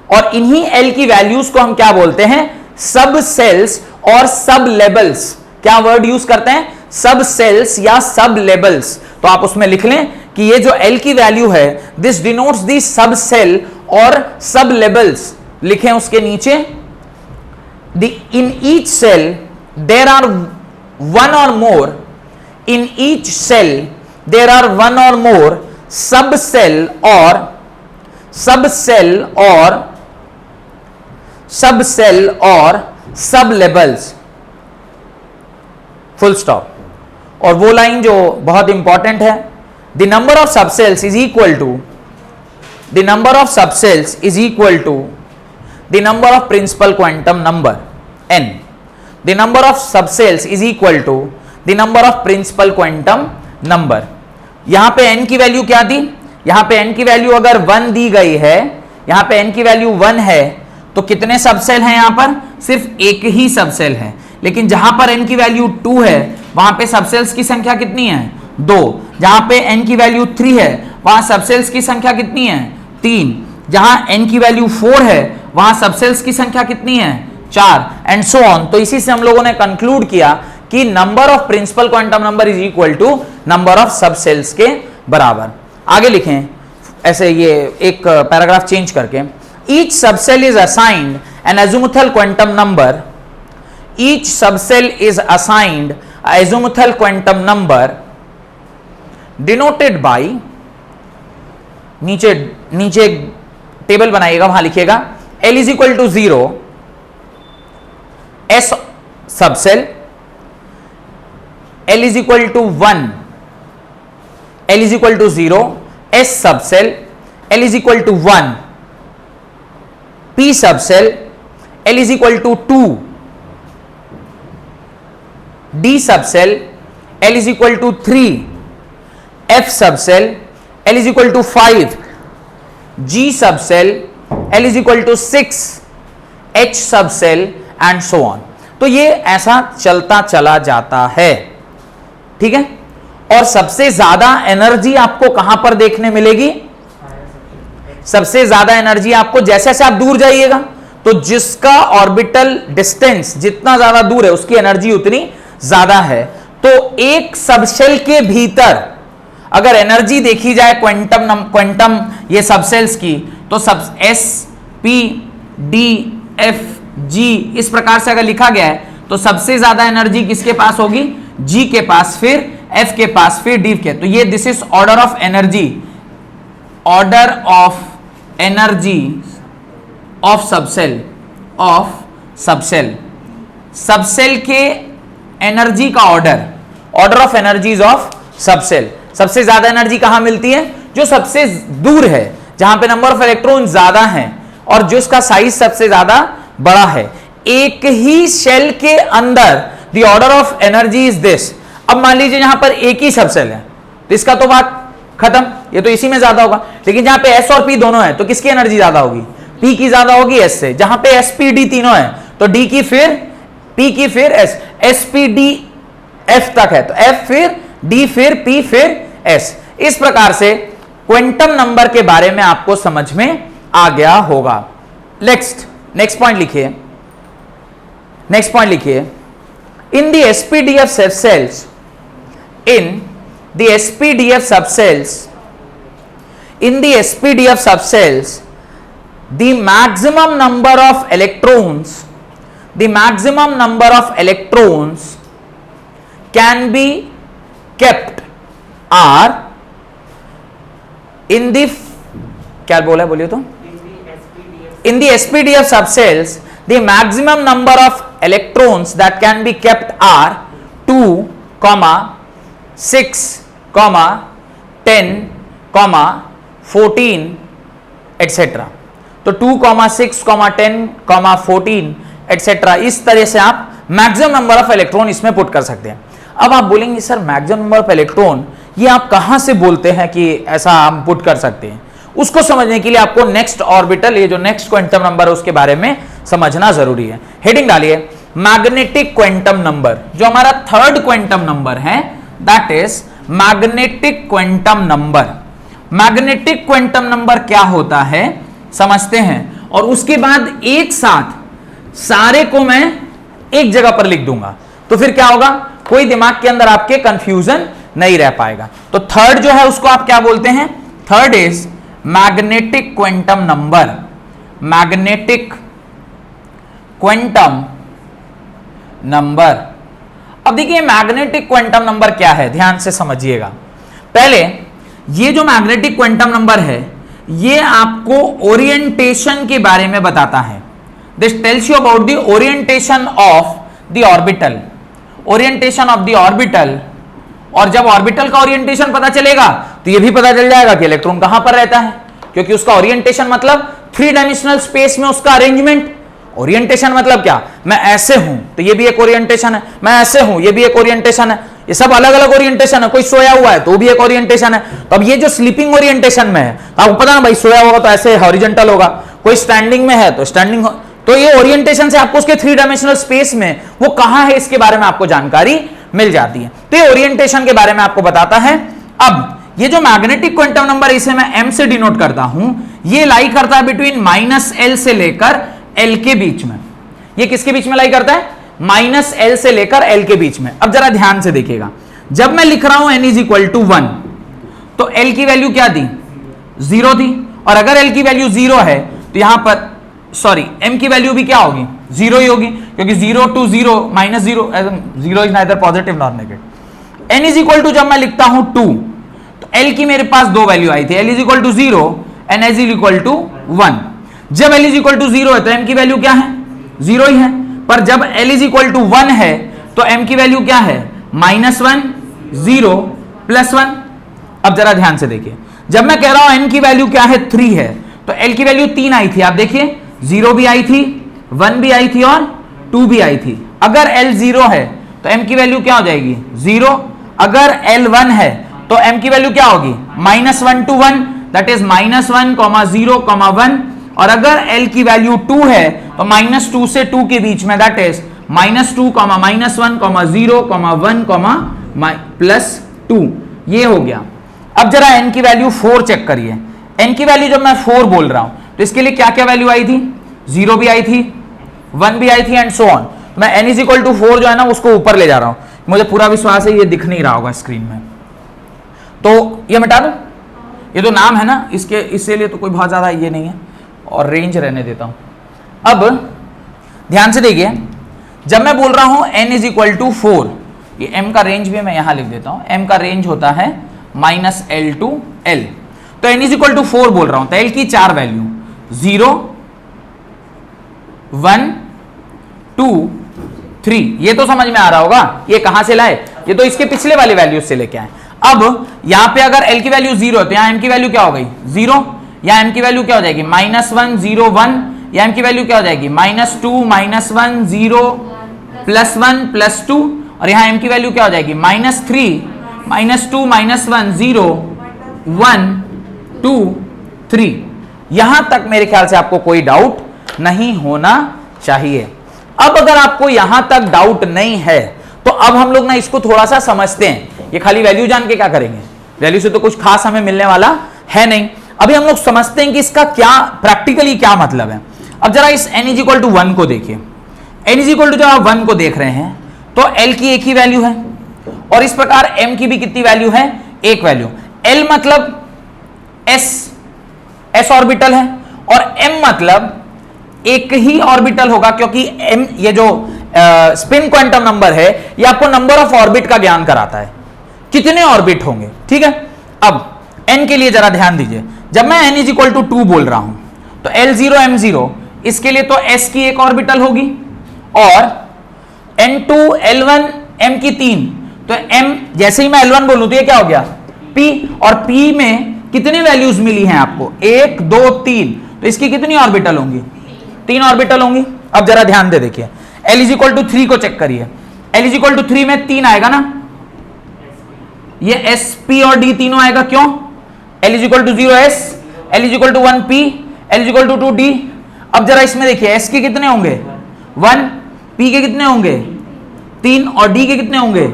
और इन्हीं l की वैल्यूज को हम क्या बोलते हैं? सब सेल्स और सब लेवल्स। क्या वर्ड यूज करते हैं? सब सेल्स या सब लेवल्स। तो आप उसमें लिख लें कि ये जो l की वैल्यू है दिस डिनोट्स दी सब सेल और सब लेवल्स। लिखें उसके नीचे in each cell there are one or more, in each cell there are one or more sub cell or sub levels। Full stop. और वो लाइन जो बहुत इंपॉर्टेंट है, the number of sub cells is equal to the number of sub cells is equal to the number of principal quantum number n, the number of subcells is equal to the number of principal quantum number। यहां पे n की value क्या दी? यहां पे n की value अगर 1 दी गई है, यहां पे n की वैल्यू 1 है, तो तो कितने सबसेल हैं यहां पर? सिर्फ एक ही सबसेल है। लेकिन जहां पर n की वैल्यू 2 है वहां पे सबसेल्स की संख्या कितनी है? 2। जहां पे n की वैल्यू 3 है वहां सबसेल्स की संख्या कितनी है? 3। जहां n की वैल्यू 4 है वहां सबसेल्स की संख्या कितनी है? 4 एंड सो ऑन। तो इसी से हम लोगों ने कंक्लूड किया कि number of principal quantum number is equal to number of subshells के बराबर। आगे लिखें ऐसे, ये एक पैराग्राफ चेंज करके, each subshell is assigned an azimuthal quantum number, each subshell is assigned azimuthal quantum number denoted by, नीचे टेबल बनाइएगा, वहां लिखिएगा L is equal to 0 S subshell, L is equal to 1, L is equal to 0 S subshell, L is equal to 1 P subshell, L is equal to 2 D subshell, L is equal to 3 F subshell, L is equal to 5 G subshell, L is equal to 6 H subshell and so on. तो ये ऐसा चलता चला जाता है, ठीक है। और सबसे ज्यादा एनर्जी आपको कहां पर देखने मिलेगी? सबसे ज्यादा एनर्जी आपको जैसे जैसे आप दूर जाइएगा तो जिसका ऑर्बिटल डिस्टेंस जितना ज्यादा दूर है उसकी एनर्जी उतनी ज्यादा है। तो एक सबसेल के भीतर अगर एनर्जी देखी जाए क्वांटम ये सबसेल्स की, तो सब S P D F G इस प्रकार से अगर लिखा गया है तो सबसे ज्यादा एनर्जी किसके पास होगी? G के पास, फिर F के पास, फिर D के। तो ये this is order of energy, order of energy of subshell, of subshell, subshell के एनर्जी का order, order of energies of subshell. सबसे ज्यादा एनर्जी कहां मिलती है? जो सबसे दूर है, जहां पे नंबर ऑफ इलेक्ट्रॉन ज्यादा है और जिसका साइज सबसे ज्यादा बड़ा है। एक ही शेल के अंदर the order of energy is this. अब मान लीजिए यहां पर एक ही सबसेल है तो इसका तो बात खत्म, ये तो इसी में ज्यादा होगा। लेकिन जहां पे S और P दोनों है तो किसकी एनर्जी ज्यादा होगी? P की ज्यादा होगी S से। जहां पे S P D तीनों है तो D की फिर P की फिर S, S P D F तक है तो F फिर D फिर P फिर S। इस प्रकार से क्वांटम नंबर के बारे में आपको समझ में आ गया होगा। नेक्स्ट पॉइंट लिखिए, नेक्स्ट पॉइंट लिखिए, in the SPDF subcells, in the SPDF subcells, in the SPDF subcells the maximum number of electrons, the maximum number of electrons can be kept are in the, क्या बोला बोलिए तो, in the SPDF subcells the maximum number of electrons that can be kept are 2, 6, 10, 14 etc. तो 2, 6, 10, 14 etc. इस तरह से आप maximum number of electron इसमें पुट कर सकते हैं। अब आप बोलेंगे sir maximum number of electron ये आप कहां से बोलते हैं कि ऐसा हम पुट कर सकते हैं? उसको समझने के लिए आपको नेक्स्ट ऑर्बिटल, ये जो नेक्स्ट क्वांटम नंबर है उसके बारे में समझना जरूरी है। हेडिंग डालिए मैग्नेटिक क्वांटम नंबर। जो हमारा थर्ड क्वांटम नंबर है that is magnetic quantum number. Magnetic quantum number क्या होता है समझते हैं, और उसके बाद एक साथ सारे को मैं एक जगह पर लिख दूंगा तो फिर क्या होगा, कोई दिमाग के अंदर आपके कंफ्यूजन नहीं रह पाएगा। तो थर्ड जो है उसको आप क्या बोलते हैं? Third is magnetic quantum number. Magnetic quantum number. अब देखिए मैग्नेटिक क्वांटम नंबर क्या है, ध्यान से समझिएगा। पहले ये जो मैग्नेटिक क्वांटम नंबर है ये आपको ओरिएंटेशन के बारे में बताता है। This tells you about the orientation of the orbital, orientation of the orbital. और जब ऑर्बिटल का ओरिएंटेशन पता चलेगा तो ये भी पता चल जाएगा कि इलेक्ट्रॉन कहां पर रहता है, क्योंकि उसका ओरिएंटेशन मतलब 3 डायमेंशनल स्पेस में उसका अरेंजमेंट। ओरिएंटेशन मतलब क्या, मैं ऐसे हूं तो ये भी एक ओरिएंटेशन है, मैं ऐसे हूं ये भी एक ओरिएंटेशन है, ये सब अलग अलग ओरिएंटेशन है। कोई सोया हुआ है तो भी एक ओरिएंटेशन है। तो अब ये जो स्लीपिंग ओरिएंटेशन में है, आपको पता ना भाई सोया होगा तो ऐसे हॉरिजॉन्टल होगा, कोई स्टैंडिंग में है तो स्टैंडिंग तो ये ओरिएंटेशन से आपको उसके 3 डायमेंशनल स्पेस में वो कहां है इसके बारे में आपको जानकारी मिल जाती है। तो ये ओरिएंटेशन के बारे में आपको बताता है। अब ये जो मैग्नेटिक क्वांटम नंबर इसे मैं m से डिनोट करता हूं, ये लाई करता है बिटवीन -l से लेकर l के बीच में। ये किसके बीच में लाई करता है? -l से लेकर l के बीच में। अब जरा ध्यान से देखिएगा, जब मैं लिख रहा हूं n = 1 तो l की वैल्यू क्या थी? 0 थी। और अगर l की वैल्यू 0 है तो यहां पर m की वैल्यू भी क्या होगी? 0 ही होगी, क्योंकि 0 to 0 -0 is neither positive nor negative. n = जब मैं लिखता हूं 2 तो l की मेरे पास दो वैल्यू आई थी, l = 0 एंड s = 1। जब l = 0 है तो m की वैल्यू क्या है? 0 ही है। पर जब l = 1 है तो m की वैल्यू क्या है? -1 0 +1। अब जरा ध्यान से देखिए, जब मैं कह रहा हूं n की वैल्यू क्या है? 3 है, तो l की वैल्यू 3 आई थी। आप देखिए 0 भी आई थी, 1 भी आई थी और 2 भी आई थी। अगर l 0 है तो m की वैल्यू क्या हो जाएगी? 0। अगर l 1 है तो m की वैल्यू क्या होगी? -1 to 1, दैट इज -1, 0, 1। और अगर l की वैल्यू 2 है तो -2 से 2 के बीच में, दैट इज -2, -1, 0, 1, +2। ये हो गया। अब जरा n की वैल्यू 4 चेक करिए। n की वैल्यू जब मैं 4 बोल रहा हूं तो इसके लिए क्या क्या वैल्यू आई थी? 0 भी आई थी, 1 भी आई थी एंड सो ऑन। मैं n = 4 जो है ना उसको ऊपर ले जा रहा हूं। मुझे पूरा विश्वास है ये दिख नहीं रहा होगा स्क्रीन में, तो ये मिटा दो। ये तो नाम है ना इसके, इसीलिए तो कोई बहुत ज्यादा ये नहीं है, और रेंज रहने देता हूं। अब ध्यान से देखिए, जब मैं बोल रहा हूं n = 4, ये m का रेंज भी मैं यहां लिख देता हूं। m का रेंज होता है -l to l। तो n = 4 बोल रहा हूं तो l की 4 वैल्यू 0, 1, 2, 3। ये तो समझ में आ रहा होगा ये कहां से लाए? ये तो इसके पिछले वाले वैल्यू से लेके आए। अब यहां पे अगर l की वैल्यू 0 है तो यहां m की वैल्यू क्या हो गई? 0। यहां m की वैल्यू क्या हो जाएगी? -1 0 1। यहां m की वैल्यू क्या हो जाएगी? -2 -1 0 +1 +2। और यहां m की वैल्यू क्या हो जाएगी? -3 -2 -1 0 1 2 3। यहां तक मेरे ख्याल से आपको कोई डाउट नहीं होना चाहिए। अब अगर आपको यहां तक डाउट नहीं है तो अब हम लोग ना इसको थोड़ा सा समझते हैं। ये खाली वैल्यू जान के क्या करेंगे? वैल्यू से तो कुछ खास हमें मिलने वाला है नहीं। अभी हम लोग समझते हैं कि इसका क्या प्रैक्टिकली क्या मतलब है। अब जरा इस n = 1 को देखिए। n = जब आप 1 को देख रहे हैं तो l की एक ही वैल्यू है, और इस प्रकार m की भी कितनी वैल्यू है? एक वैल्यू। l मतलब s ऑर्बिटल है, और m मतलब एक ही ऑर्बिटल होगा, क्योंकि m ये जो स्पिन क्वांटम नंबर है ये आपको नंबर ऑफ ऑर्बिट का ज्ञान कराता है, कितने ऑर्बिट होंगे। ठीक है, अब n के लिए जरा ध्यान दीजिए। जब मैं n = 2 बोल रहा हूं तो L0 M0 इसके लिए तो s की एक ऑर्बिटल होगी, और N2 L1 m की 3। तो m जैसे ही मैं L1 बोलूं तो ये क्या हो गया? p। और p में कितनी वैल्यूज मिली हैं आपको? 1 2 3। तो इसकी कितनी ऑर्बिटल होंगी? 3 ऑर्बिटल होंगी। अब जरा ध्यान दे देखिए, L = 3 को चेक करिए। L = 3 में 3 आएगा ना, ये s p और d तीनों आएगा। क्यों? L = 0 s, L = 1 p, L = 2 d। अब जरा इसमें देखिए s के कितने होंगे? 1, p के कितने होंगे? 3, और d के कितने होंगे?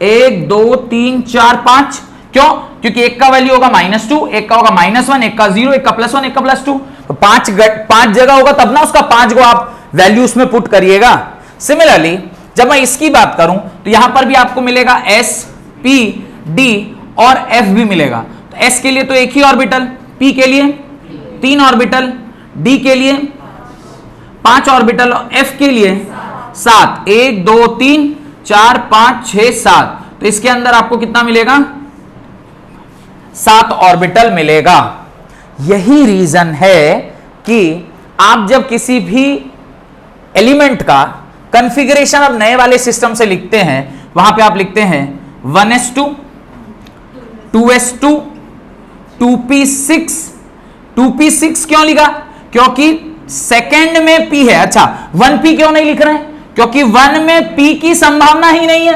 1 2 3 4 5। क्यों? क्योंकि एक का वैल्यू होगा -2, एक का होगा -1, एक का 0, एक का +1, एक का +2। तो 5 जगह होगा तब ना उसका 5 को आप वैल्यूज में पुट करिएगा। सिमिलरली जब मैं इसकी बात करूं तो यहां पर भी आपको मिलेगा s p d और f भी मिलेगा। तो s के लिए तो एक ही ऑर्बिटल, p के लिए 3 ऑर्बिटल, d के लिए 5 ऑर्बिटल, और f के लिए 7। 1 2 3 4 5 6 7। तो इसके अंदर आपको कितना मिलेगा? 7 ऑर्बिटल मिलेगा। यही रीजन है कि आप जब किसी भी एलिमेंट का कॉन्फ़िगरेशन अब नए वाले सिस्टम से लिखते हैं, वहां पे आप लिखते हैं 1s2 2s2 2p6। 2p6 क्यों लिखा? क्योंकि सेकंड में p है। अच्छा, 1p क्यों नहीं लिख रहे हैं? क्योंकि 1 में p की संभावना ही नहीं है,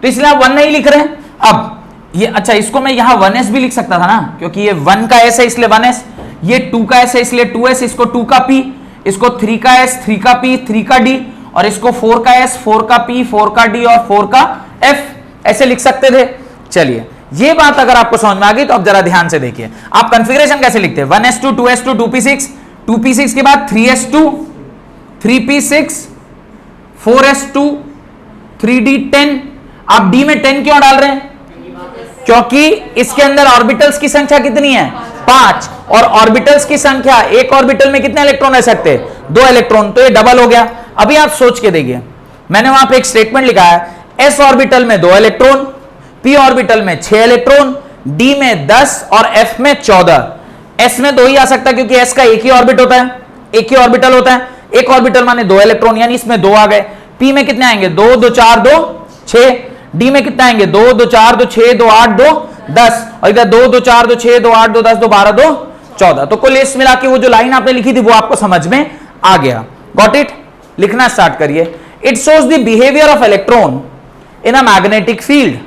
तो इसलिए आप 1 नहीं लिख रहे हैं। अब ये अच्छा, इसको मैं यहां 1s भी लिख सकता था ना, क्योंकि ये 1 का s है इसलिए 1s, ये 2 का s है इसलिए 2s, इसको 2 का p, इसको 3 का S, 3 का P, 3 का D, और इसको 4 का S, 4 का P, 4 का D और 4 का F, ऐसे लिख सकते थे। चलिए, ये बात अगर आपको समझ में आ गई तो अब जरा ध्यान से देखिए, आप कंफिगरेशन कैसे लिखते हैं, 1s2, 2s2, 2p6, 2p6 के बाद 3s2, 3p6, 4s2, 3d10। आप d में 10 क्यों डाल रहे हैं? क्योंकि इसके अंदर ऑर्बिटल्स की संख्या कितनी है? 5, और ऑर्बिटल्स की संख्या, एक ऑर्बिटल में कितने इलेक्ट्रॉन रह सकते हैं? 2 इलेक्ट्रॉन, तो ये डबल हो गया। अभी आप सोच के देखिए, मैंने वहां पे एक स्टेटमेंट लिखा है, s ऑर्बिटल में 2 इलेक्ट्रॉन, p ऑर्बिटल में 6 इलेक्ट्रॉन, d में 10 और f में 14। s में 2 ही आ सकता है क्योंकि s का एक ही ऑर्बिट होता है, एक ही ऑर्बिटल होता है, एक ऑर्बिटल माने 2 इलेक्ट्रॉन, यानी इसमें 2 आ गए। p में कितने आएंगे? 2 2 4 2 6। d में कितने आएंगे? 2 2 4 2 6 2 8 2 10, और इधर 2 2 4 2 6 2 8 2 10 2 12 2 14। तो कुल लिस्ट मिला के वो जो लाइन आपने लिखी थी वो आपको समझ में आ गया। Got it? लिखना स्टार्ट करिए। It shows the behaviour of electron in a magnetic field.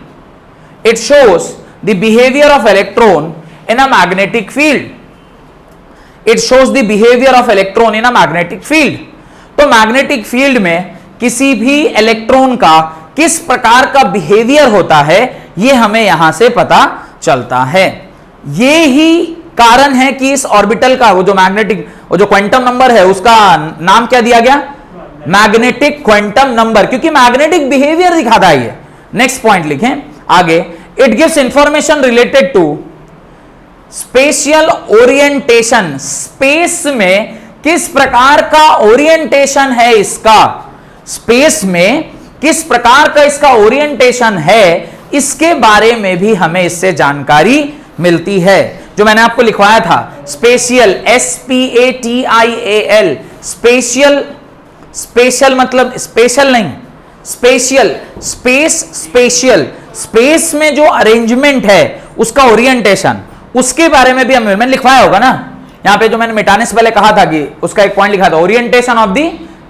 It shows the behaviour of electron in a magnetic field. It shows the behaviour of electron in a magnetic field. तो magnetic field में किसी भी electron का किस प्रकार का behaviour होता है, यह हमें यहां से पता चलता है। यह ही कारण है कि इस ऑर्बिटल का वो जो मैग्नेटिक, वो जो क्वांटम नंबर है उसका नाम क्या दिया गया? मैग्नेटिक क्वांटम नंबर, क्योंकि मैग्नेटिक बिहेवियर दिखाता है ये। नेक्स्ट पॉइंट लिखें आगे। It gives information related to spatial orientation. Space में किस प्रकार का ओरिएंटेशन है इसका, स्पेस में किस प्रकार का इसका ओरिएंटेशन है, इसके बारे में भी हमें इससे जानकारी मिलती है। जो मैंने आपको लिखवाया था, स्पेशियल, SPATIAL, स्पेशियल, स्पेशल मतलब स्पेशल नहीं, स्पेशियल, स्पेस, स्पेशियल, स्पेस में जो अरेंजमेंट है उसका ओरिएंटेशन, उसके बारे में भी हमें, मैंने लिखवाया होगा ना यहां पे, जो मैंने मिटाने से पहले कहा था कि उसका एक पॉइंट लिखा था, ओरिएंटेशन ऑफ द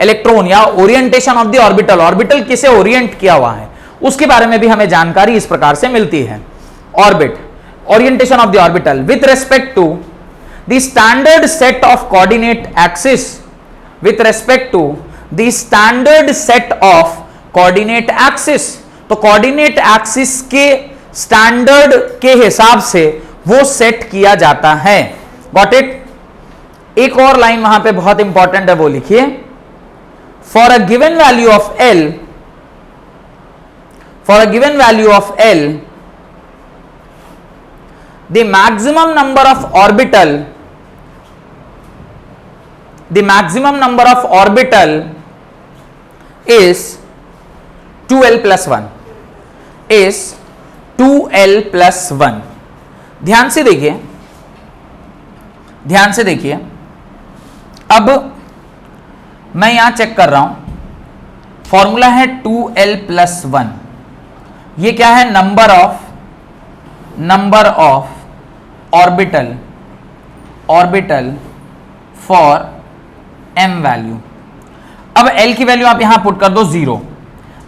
इलेक्ट्रॉन या orientation of the orbital. Orbital किसे ओरिएंट किया हुआ है उसके बारे में भी हमें जानकारी इस प्रकार से मिलती है। Orbit, orientation of the orbital with respect to the standard set of coordinate axis, with respect to the standard set of coordinate axis। तो coordinate axis के standard के हिसाब से वो सेट किया जाता है। Got it? एक और लाइन वहां पे बहुत इंपॉर्टेंट है, वो लिखिए। For a given value of L, for a given value of L, the maximum number of orbital, the maximum number of orbital is 2l plus 1, is 2l plus 1। ध्यान से देखिए, ध्यान से देखिए, अब मैं यहां चेक कर रहा हूं, फॉर्मूला है 2l plus 1। ये क्या है? Number of orbital for m value. अब l की वैल्यू आप यहां पुट कर दो 0।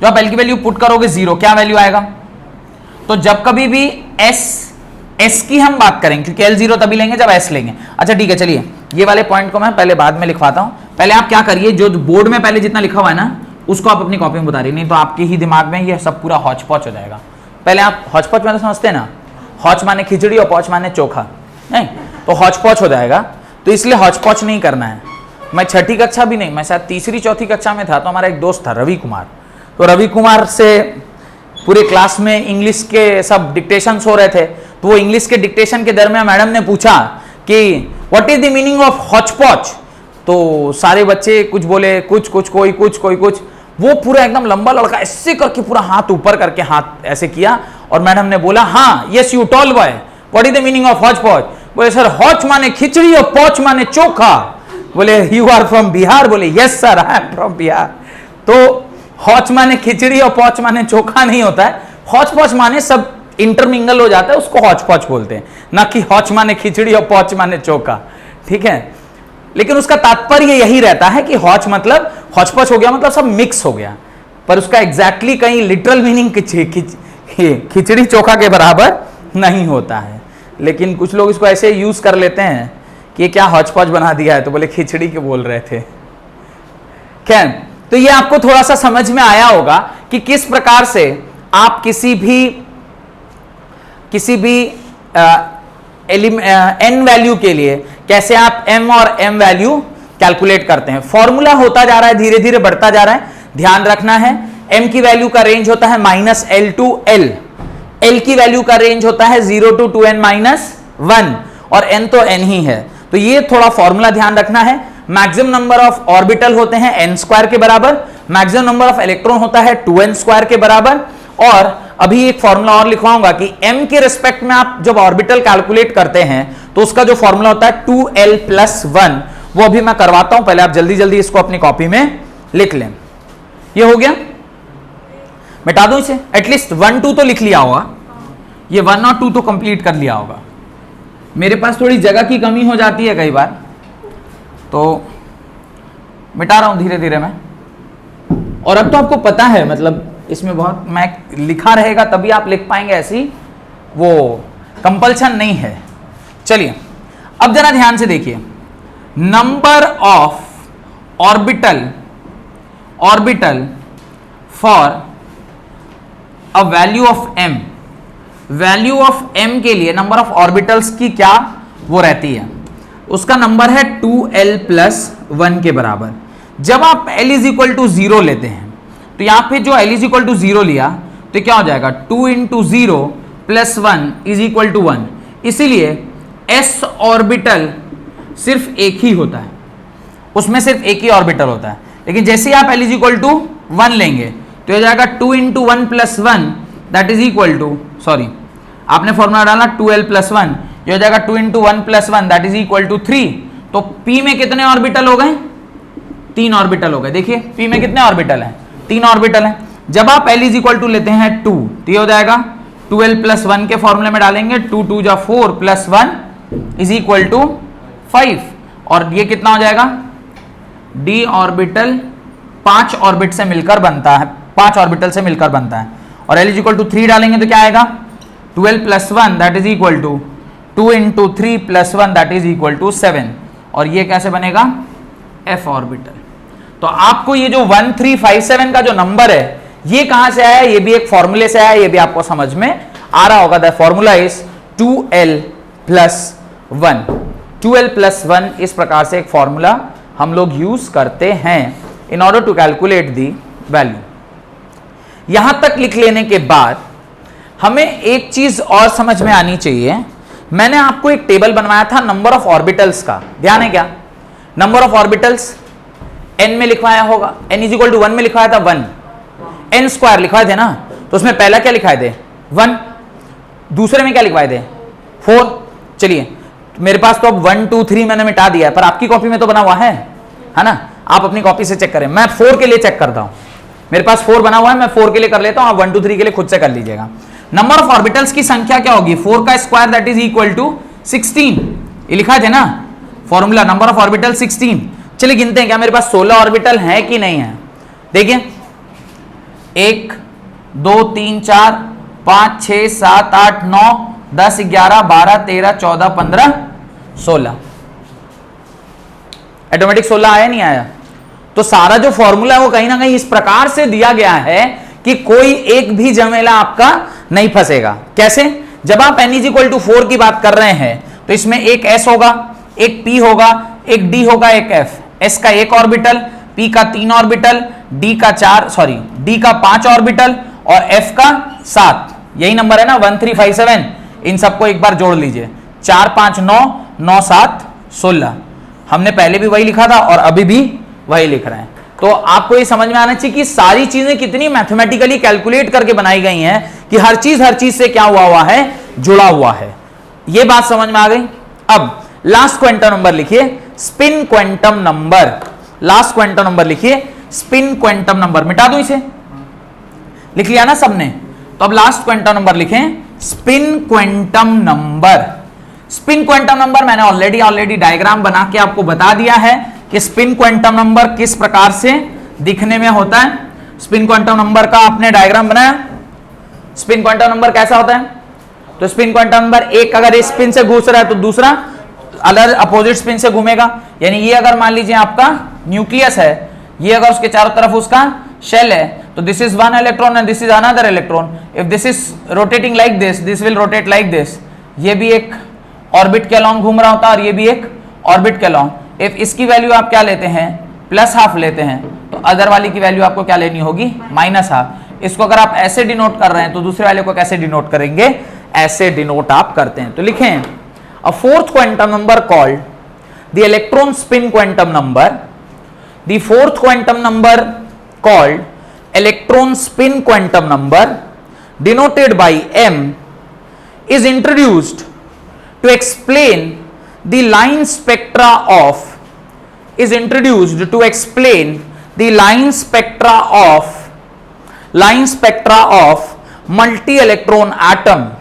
जो आप l की वैल्यू पुट करोगे 0, क्या वैल्यू आएगा? तो जब कभी भी s की हम बात करेंगे, क्योंकि l 0 तभी लेंगे जब s लेंगे। अच्छा ठीक है, चलिए ये वाले पॉइंट को मैं पहले बाद में लिखवाता हूं। पहले आप क्या करिए, जो बोर्ड में पहले जितना लिखा हुआ है ना उसको आप अपनी कॉपी में बता रही, नहीं तो आपके ही दिमाग में ये सब पूरा हौच पौच हो जाएगा। पहले आप हौच पौच में तो समझते हैं ना, हौच माने खिचड़ी और पौच माने चोखा, नहीं तो हौच पौच हो जाएगा। तो इसलिए हौच पौच नहीं करना है। मैं 6ठी कक्षा भी नहीं, मैं शायद 3री 4थी कक्षा में था, तो हमारा एक दोस्त था रवि कुमार। तो रवि कुमार से पूरे क्लास में इंग्लिश के सब डिक्टेशंस हो रहे थे। तो वो इंग्लिश के डिक्टेशन के दरमियान मैडम ने पूछा कि what is the meaning of hotchpotch. तो सारे बच्चे कुछ बोले, कुछ कोई कुछ। वो पूरा एकदम लंबा लड़का ऐसे करके पूरा हाथ ऊपर करके हाथ ऐसे किया, और मैडम ने बोला हाँ yes you tall boy, what is the meaning of hotchpotch. बोले सर हौच माने खिचड़ी और पौच माने चोखा। बोले यू आर फ्रॉम बिहार? बोले yes sir I am from Bihar. तो हौच माने खिचड़ी और पौच माने चोखा नहीं होता है, हौच पौच माने सब इंटरमिंगल हो जाता है, उसको हौच पौच बोलते हैं, ना कि हौच माने खिचड़ी और पौच माने चोखा। ठीक है, लेकिन उसका तात्पर्य यही रहता है कि हौच मतलब हौच पौच हो गया, मतलब सब मिक्स हो गया, पर उसका एग्जैक्टली कहीं लिटरल मीनिंग खिचड़ी चोखा के बराबर नहीं होता है। लेकिन कुछ लोग इसको ऐसे यूज कर लेते हैं कि ये क्या हौच पौच बना दिया है, तो बोले खिचड़ी के बोल रहे थे। खैर, तो ये आपको थोड़ा सा समझ में आया होगा कि किस प्रकार से आप किसी भी एन वैल्यू के लिए कैसे आप एम और एम वैल्यू कैलकुलेट करते हैं। फॉर्मूला होता जा रहा है, धीरे धीरे बढ़ता जा रहा है, ध्यान रखना है। एम की वैल्यू का रेंज होता है -L to L, एल की वैल्यू का रेंज होता है 0 to 2n-1, और n तो n ही है। तो ये थोड़ा फॉर्मूला ध्यान रखना है। मैक्सिमम नंबर ऑफ ऑर्बिटल होते हैं n² के बराबर, मैक्सिमम नंबर ऑफ इलेक्ट्रॉन होता है 2n² के बराबर। और अभी एक फॉर्मूला और लिखवाऊंगा कि m के रिस्पेक्ट में आप जब ऑर्बिटल कैलकुलेट करते हैं तो उसका जो फॉर्मूला होता है 2l+1, वो अभी मैं करवाता हूं, पहले आप जल्दी जल्दी इसको अपनी कॉपी में लिख लें। ये हो गया, मिटा दूं इसे, एटलीस्ट 1 2 तो लिख लिया होगा, ये 1 और 2 तो कंप्लीट कर लिया होगा। मेरे पास थोड़ी जगह की कमी हो जाती है कई बार, तो मिटा रहा हूं धीरे धीरे मैं। और अब तो आपको पता है, मतलब इसमें बहुत मैं लिखा रहेगा तभी आप लिख पाएंगे, ऐसी वो कंपल्शन नहीं है। चलिए अब जरा ध्यान से देखिए, number of orbital for a value of m, value of m के लिए नंबर ऑफ ऑर्बिटल्स की क्या वो रहती है, उसका नंबर है 2l+1 के बराबर। जब आप l = 0 लेते हैं तो यहां पे जो l = 0 लिया तो क्या हो जाएगा, 2 × 0 + 1 = 1। इसीलिए s ऑर्बिटल सिर्फ एक ही होता है, उसमें सिर्फ एक ही ऑर्बिटल होता है। लेकिन जैसे ही आप l = 1 लेंगे तो हो जाएगा 2 × 1 + 1 that is equal to, sorry आपने फॉर्मूला डाला 2l+1, ये हो जाएगा 2 × 1 + 1 दैट इज इक्वल टू 3। तो p में कितने ऑर्बिटल हो गए, 3 ऑर्बिटल हो गए। देखिए p में कितने ऑर्बिटल हैं, 3 ऑर्बिटल हैं। जब आप l = लेते हैं 2 तो ये हो जाएगा 2l+1 के फॉर्मूले में डालेंगे 2 × 2 = 4 + 1 = 5, और ये कितना हो जाएगा, d ऑर्बिटल 5 ऑर्बिट से मिलकर बनता है, 5 ऑर्बिटल से मिलकर बनता है। और l = 3 डालेंगे तो क्या आएगा, 12+1 that is equal to 2 × 3 + 1 that is equal to 7। और ये कैसे बनेगा, f ऑर्बिटल। तो आपको ये जो 1357 का जो नंबर है ये कहां से आया, ये भी एक फॉर्मूले से आया, ये भी आपको समझ में आ रहा होगा। The formula is 2l+1। 2l+1 इस प्रकार से एक फॉर्मूला हम लोग यूज करते हैं in order to calculate the value. यहां तक लिख लेने के बाद हमें एक चीज और समझ में आनी चाहिए। मैंने आपको एक टेबल बनवाया था नंबर ऑफ ऑर्बिटल्स का, ध्यान है क्या, नंबर ऑफ ऑर्बिटल्स n में लिखवाया होगा, n = 1 में लिखवाया था 1, n² लिखवाए थे ना, तो उसमें पहला क्या लिखाए थे 1, दूसरे में क्या लिखवाए थे 4। चलिए मेरे पास तो अब 1 2 3 मैंने मिटा दिया है, पर आपकी कॉपी में तो बना हुआ है ना, आप अपनी कॉपी से चेक करें। मैं 4 के लिए चेक करता हूं, मेरे पास 4 बना हुआ है, मैं 4 के लिए कर लेता हूं, आप 1 2 3 के लिए खुद से कर लीजिएगा। नंबर ऑफ ऑर्बिटल्स की संख्या क्या होगी, 4 का square that is equal to 16, ये लिखा है ना फॉर्मूला, नंबर ऑफ ऑर्बिटल 16। चलिए गिनते हैं क्या मेरे पास 16 ऑर्बिटल है कि नहीं है। देखिए 1 2 3 4 5 6 7 8 9 10 11 12 13 14 15 16, ऑटोमेटिक 16 आया नहीं आया। तो सारा जो फॉर्मूला है वो कहीं ना कहीं इस प्रकार से दिया गया है कि कोई एक भी जमेला आपका नहीं फंसेगा। कैसे, जब आप n = 4 की बात कर रहे हैं तो इसमें एक s होगा, एक p होगा, एक d होगा, एक f। s का 1 ऑर्बिटल, p का 3 ऑर्बिटल, d का 5 ऑर्बिटल और f का 7। यही नंबर है ना 1357, इन सबको एक बार जोड़ लीजिए, 4 5 9 9 7 16। हमने पहले भी वही लिखा था और अभी भी वही लिख रहे हैं। तो आपको ये समझ में आना चाहिए कि सारी चीजें कितनी मैथमेटिकली कैलकुलेट करके बनाई गई हैं कि हर चीज से क्या हुआ है, जुड़ा हुआ है। ये बात समझ में आ गई। अब लास्ट क्वांटम नंबर लिखिए, spin quantum number. Last quantum number लिखिए, स्पिन क्वांटम नंबर। मिटा दूं इसे, लिख लिया ना सबने, तो अब लास्ट क्वांटम नंबर लिखें, spin quantum number. Spin quantum number मैंने ऑलरेडी डायग्राम बना के आपको बता दिया है कि स्पिन क्वांटम नंबर किस प्रकार से दिखने में होता है। स्पिन क्वांटम नंबर का आपने डायग्राम बनाया, स्पिन क्वांटम नंबर कैसा होता है। तो स्पिन क्वांटम नंबर एक अगर स्पिन से घुस रहा है तो दूसरा अलग अपोजिट स्पिन से घूमेगा, यानी ये अगर मान लीजिए आपका न्यूक्लियस है, ये अगर उसके चारों तरफ उसका शेल है, तो this is one electron and this is another electron. If this is rotating like this will rotate like this. ये भी एक ऑर्बिट के अलॉन्ग घूम रहा होता है और ये भी एक ऑर्बिट के अलॉन्ग। इफ इसकी वैल्यू आप क्या लेते हैं, प्लस हाफ लेते हैं, तो अदर वाली की वैल्यू आपको क्या लेनी होगी, माइनस हाफ। इसको अगर आप ऐसे डिनोट कर रहे हैं तो दूसरे वाले को कैसे डिनोट करेंगे, ऐसे डिनोट आप करते हैं। तो लिखें अ fourth quantum number called the electron spin quantum number, the fourth quantum number called electron spin quantum number denoted bye m is introduced to explain the line spectra of multi electron atom.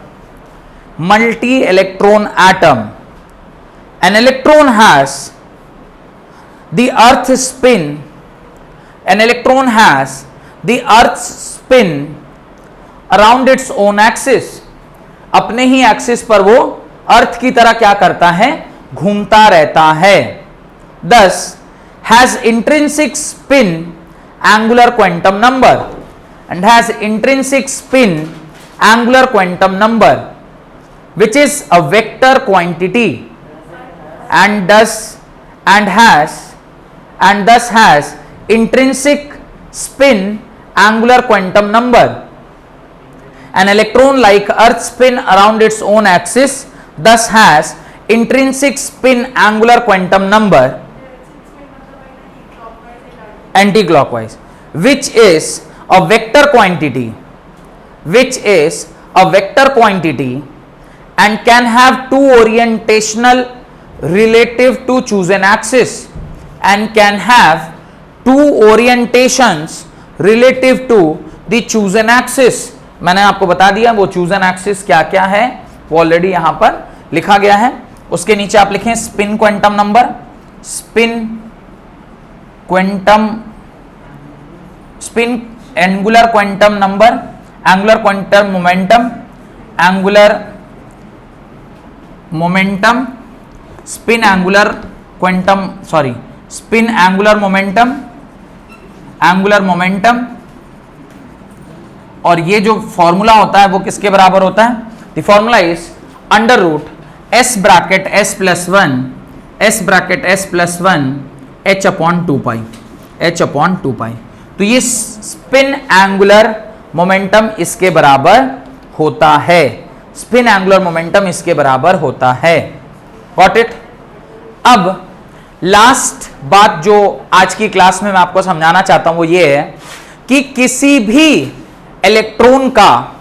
An electron has the earth spin around its own axis. अपने ही axis पर वो अर्थ की तरह क्या करता है, घूमता रहता है। Thus has intrinsic spin angular quantum number and has intrinsic spin angular quantum number which is a vector quantity and thus has intrinsic spin angular quantum number. An electron like earth spin around its own axis thus has intrinsic spin angular quantum number anticlockwise which is a vector quantity and can have two orientational relative to chosen axis and can have two orientations relative to the chosen axis. मैंने आपको बता दिया वो chosen axis क्या क्या है, वो already यहां पर लिखा गया है। उसके नीचे आप लिखें spin quantum number, spin angular quantum number, angular quantum momentum, spin angular momentum. और ये जो फॉर्मूला होता है वो किसके बराबर होता है, the formula is under root s bracket s plus one h upon 2 pi. तो ये स्पिन एंगुलर मोमेंटम इसके बराबर होता है, स्पिन एंगुलर मोमेंटम इसके बराबर होता है। Got it. अब लास्ट बात जो आज की क्लास में मैं आपको समझाना चाहता हूं वो ये है कि किसी भी इलेक्ट्रॉन का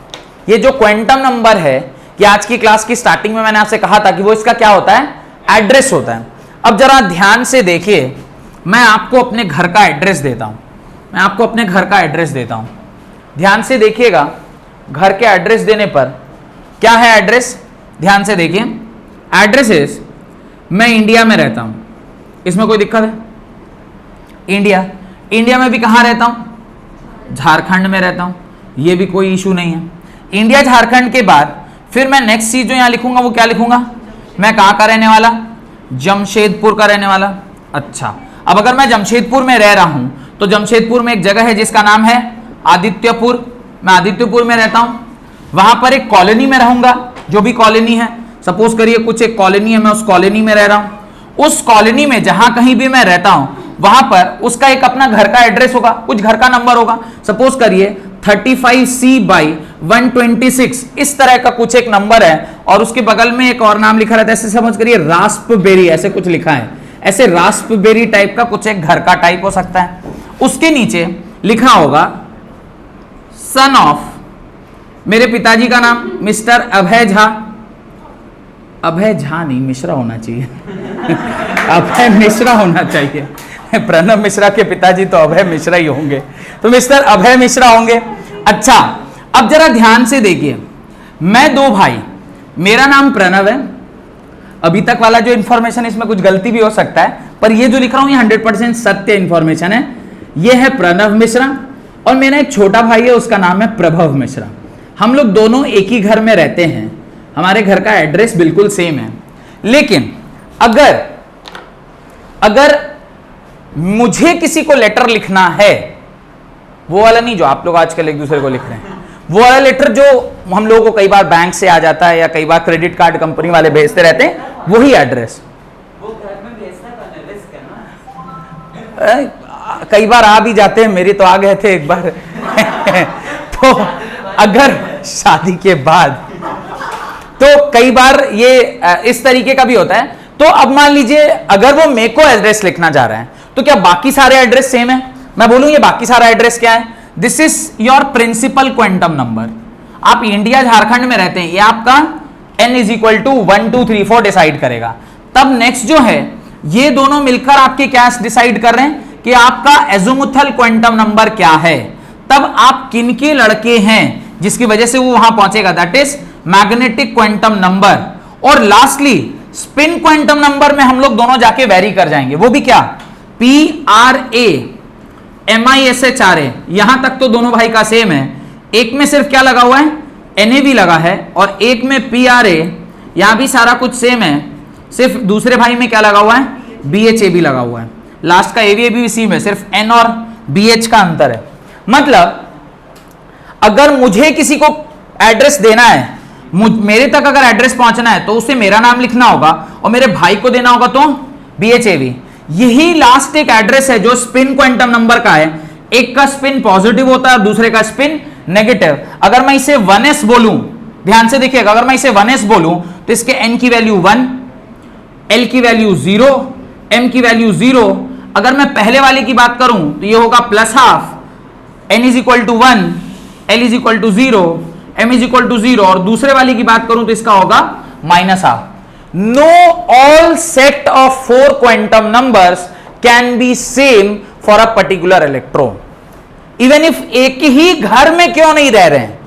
ये जो क्वांटम नंबर है, कि आज की क्लास की स्टार्टिंग में मैंने आपसे कहा था कि वो इसका क्या होता है, एड्रेस होता है। अब जरा ध्यान से देखिए, मैं आपको अपने घर का एड्रेस देता हूं, ध्यान से देखिएगा। घर के एड्रेस देने पर क्या है एड्रेस, ध्यान से देखिए। एड्रेस इज, मैं इंडिया में रहता हूं, इसमें कोई दिक्कत है? इंडिया में भी कहां रहता हूं, झारखंड में रहता हूं, ये भी कोई इशू नहीं है। इंडिया झारखंड के बाद फिर मैं नेक्स्ट चीज जो यहां लिखूंगा वो क्या लिखूंगा, मैं कहां का रहने वाला, जमशेदपुर का रहने वाला। अच्छा, अब अगर मैं जमशेदपुर में रह रहा हूं तो जमशेदपुर में एक जगह है जिसका नाम है आदित्यपुर, मैं आदित्यपुर में रहता हूं। वहां पर एक कॉलोनी में रहूंगा, जो भी कॉलोनी है, सपोज करिए कुछ एक कॉलोनी है, मैं उस कॉलोनी में रह रहा हूं। उस कॉलोनी में जहां कहीं भी मैं रहता हूं वहां पर उसका एक अपना घर का एड्रेस होगा, कुछ घर का नंबर होगा। सपोज करिए 35C/126 इस तरह का कुछ एक नंबर है, और उसके बगल में एक और नाम लिखा रहता है, ऐसे समझ करिए रास्पबेरी, ऐसे कुछ लिखा है, ऐसे रास्पबेरी टाइप का कुछ एक घर का टाइप हो सकता है। उसके नीचे लिखा होगा सन ऑफ, मेरे पिताजी का नाम मिस्टर अभय झा, अभय झा नहीं मिश्रा होना चाहिए अभय मिश्रा होना चाहिए, प्रणब मिश्रा के पिताजी तो अभय मिश्रा ही होंगे, तो मिस्टर अभय मिश्रा होंगे। अच्छा, अब जरा ध्यान से देखिए, मैं दो भाई, मेरा नाम प्रणव है। अभी तक वाला जो इंफॉर्मेशन, इसमें कुछ गलती भी हो सकता है, पर ये जो लिख रहा हूं ये 100% सत्य इंफॉर्मेशन है। ये है प्रणव मिश्रा, और मेरा एक छोटा भाई है, उसका नाम है प्रभव मिश्रा। हम लोग दोनों एक ही घर में रहते हैं, हमारे घर का एड्रेस बिल्कुल सेम है। लेकिन अगर मुझे किसी को लेटर लिखना है, वो वाला नहीं जो आप लोग आजकल एक दूसरे को लिख रहे हैं, वो वाला लेटर जो हम लोगों को कई बार बैंक से आ जाता है या कई बार क्रेडिट कार्ड कंपनी वाले भेजते रहते हैं, वही एड्रेस वो घर में भेजना था, रिस्क है ना। कई बार आ भी जाते हैं, मेरे तो आ गए थे एक बार तो अगर शादी के बाद तो कई बार ये इस तरीके का भी होता है। तो अब मान लीजिए अगर वो मेरे को एड्रेस लिखना चाह रहा है, तो क्या बाकी सारे एड्रेस सेम है? मैं बोलूं ये बाकी सारा एड्रेस क्या है? This is your principal quantum number. आप इंडिया झारखंड में रहते हैं, ये आपका n is equal to 1 2 3 4 decide करेगा। तब नेक्स्ट जो है, ये दोनों मिलकर आपके क्या डिसाइड कर रहे हैं कि आपका एज़ोमुथल क्वांटम नंबर क्या है। तब आप किनके लड़के हैं जिसकी वजह से वो वहां पहुंचेगा, that is magnetic quantum number. और लास्टली स्पिन क्वांटम नंबर में हम लोग दोनों जाके वेरी कर जाएंगे, वो भी क्या, PRA MISHRA, यहां तक तो दोनों भाई का सेम है। एक में सिर्फ क्या लगा हुआ है, NAV लगा है, और एक में PRA, यहां भी सारा कुछ सेम है, सिर्फ दूसरे भाई में क्या लगा हुआ है, BHAB लगा हुआ है। लास्ट का AVAB भी सेम है, सिर्फ N और BH का अंतर है। मतलब अगर मुझे किसी को एड्रेस देना है, मेरे तक अगर एड्रेस पहुंचना है, तो उसे मेरा नाम लिखना होगा और मेरे भाई को देना होगा तो BHAB। यही लास्ट एक एड्रेस है जो स्पिन क्वांटम नंबर का है। एक का स्पिन पॉजिटिव होता है और दूसरे का स्पिन नेगेटिव। अगर मैं इसे 1s बोलूं, ध्यान से देखिएगा, अगर मैं इसे 1s बोलूं तो इसके n की वैल्यू 1, l की वैल्यू 0, m की वैल्यू 0। अगर मैं पहले वाले की बात करूं तो ये होगा +½ n is equal to 1, l is equal to 0, m is equal to 0। और दूसरे वाले की बात करूं तो इसका होगा -½ No all set of 4 quantum numbers can be same for a particular electron. Even if एक ही घर में क्यों नहीं रह रहे हैं,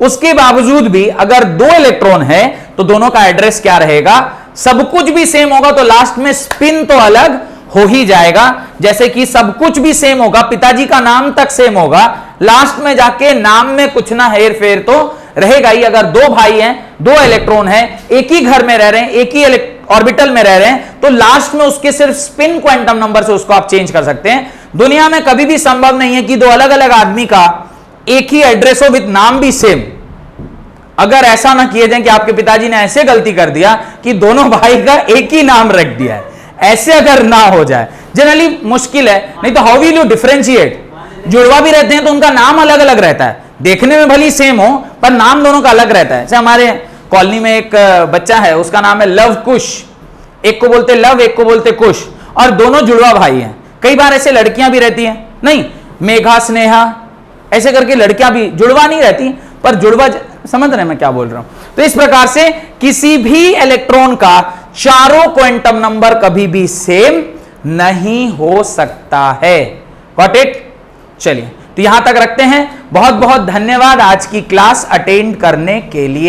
उसके बावजूद भी अगर 2 इलेक्ट्रॉन है तो दोनों का एड्रेस क्या रहेगा, सब कुछ भी सेम होगा तो लास्ट में स्पिन तो अलग हो ही जाएगा। जैसे कि सब कुछ भी सेम होगा, पिताजी का नाम तक सेम होगा, लास्ट में जाके नाम में कुछ ना हेर फेर तो रहेगा ही। अगर 2 भाई हैं, 2 इलेक्ट्रॉन हैं, एक ही घर में रह रहे हैं, एक ही ऑर्बिटल में रह रहे हैं, तो लास्ट में उसके सिर्फ स्पिन क्वांटम नंबर से उसको आप चेंज कर सकते हैं। दुनिया में कभी भी संभव नहीं है कि 2 अलग अलग आदमी का एक ही एड्रेस हो विद नाम भी सेम। अगर ऐसा ना किए जाए कि आपके पिताजी ने ऐसे गलती कर दिया कि दोनों भाई का एक ही नाम रख दिया है, ऐसे अगर ना हो जाए, जनरली मुश्किल है। नहीं तो हाउ विल यू डिफरेंशिएट? जुड़वा भी रहते हैं तो उनका नाम अलग अलग रहता है, देखने में भली सेम हो पर नाम दोनों का अलग रहता है। जैसे हमारे कॉलोनी में एक बच्चा है, उसका नाम है लव कुश। एक को बोलते लव, एक को बोलते कुश, और दोनों जुड़वा भाई हैं। कई बार ऐसे लड़कियां भी रहती हैं, नहीं मेघा, स्नेहा, ऐसे करके लड़कियां भी जुड़वा नहीं रहती, पर जुड़वा, समझ रहे हैं मैं क्या बोल रहा हूं। तो इस प्रकार से किसी भी इलेक्ट्रॉन का चारों क्वांटम नंबर कभी भी सेम नहीं हो सकता है। Got it? चलिए तो यहां तक रखते हैं। बहुत बहुत धन्यवाद आज की क्लास अटेंड करने के लिए।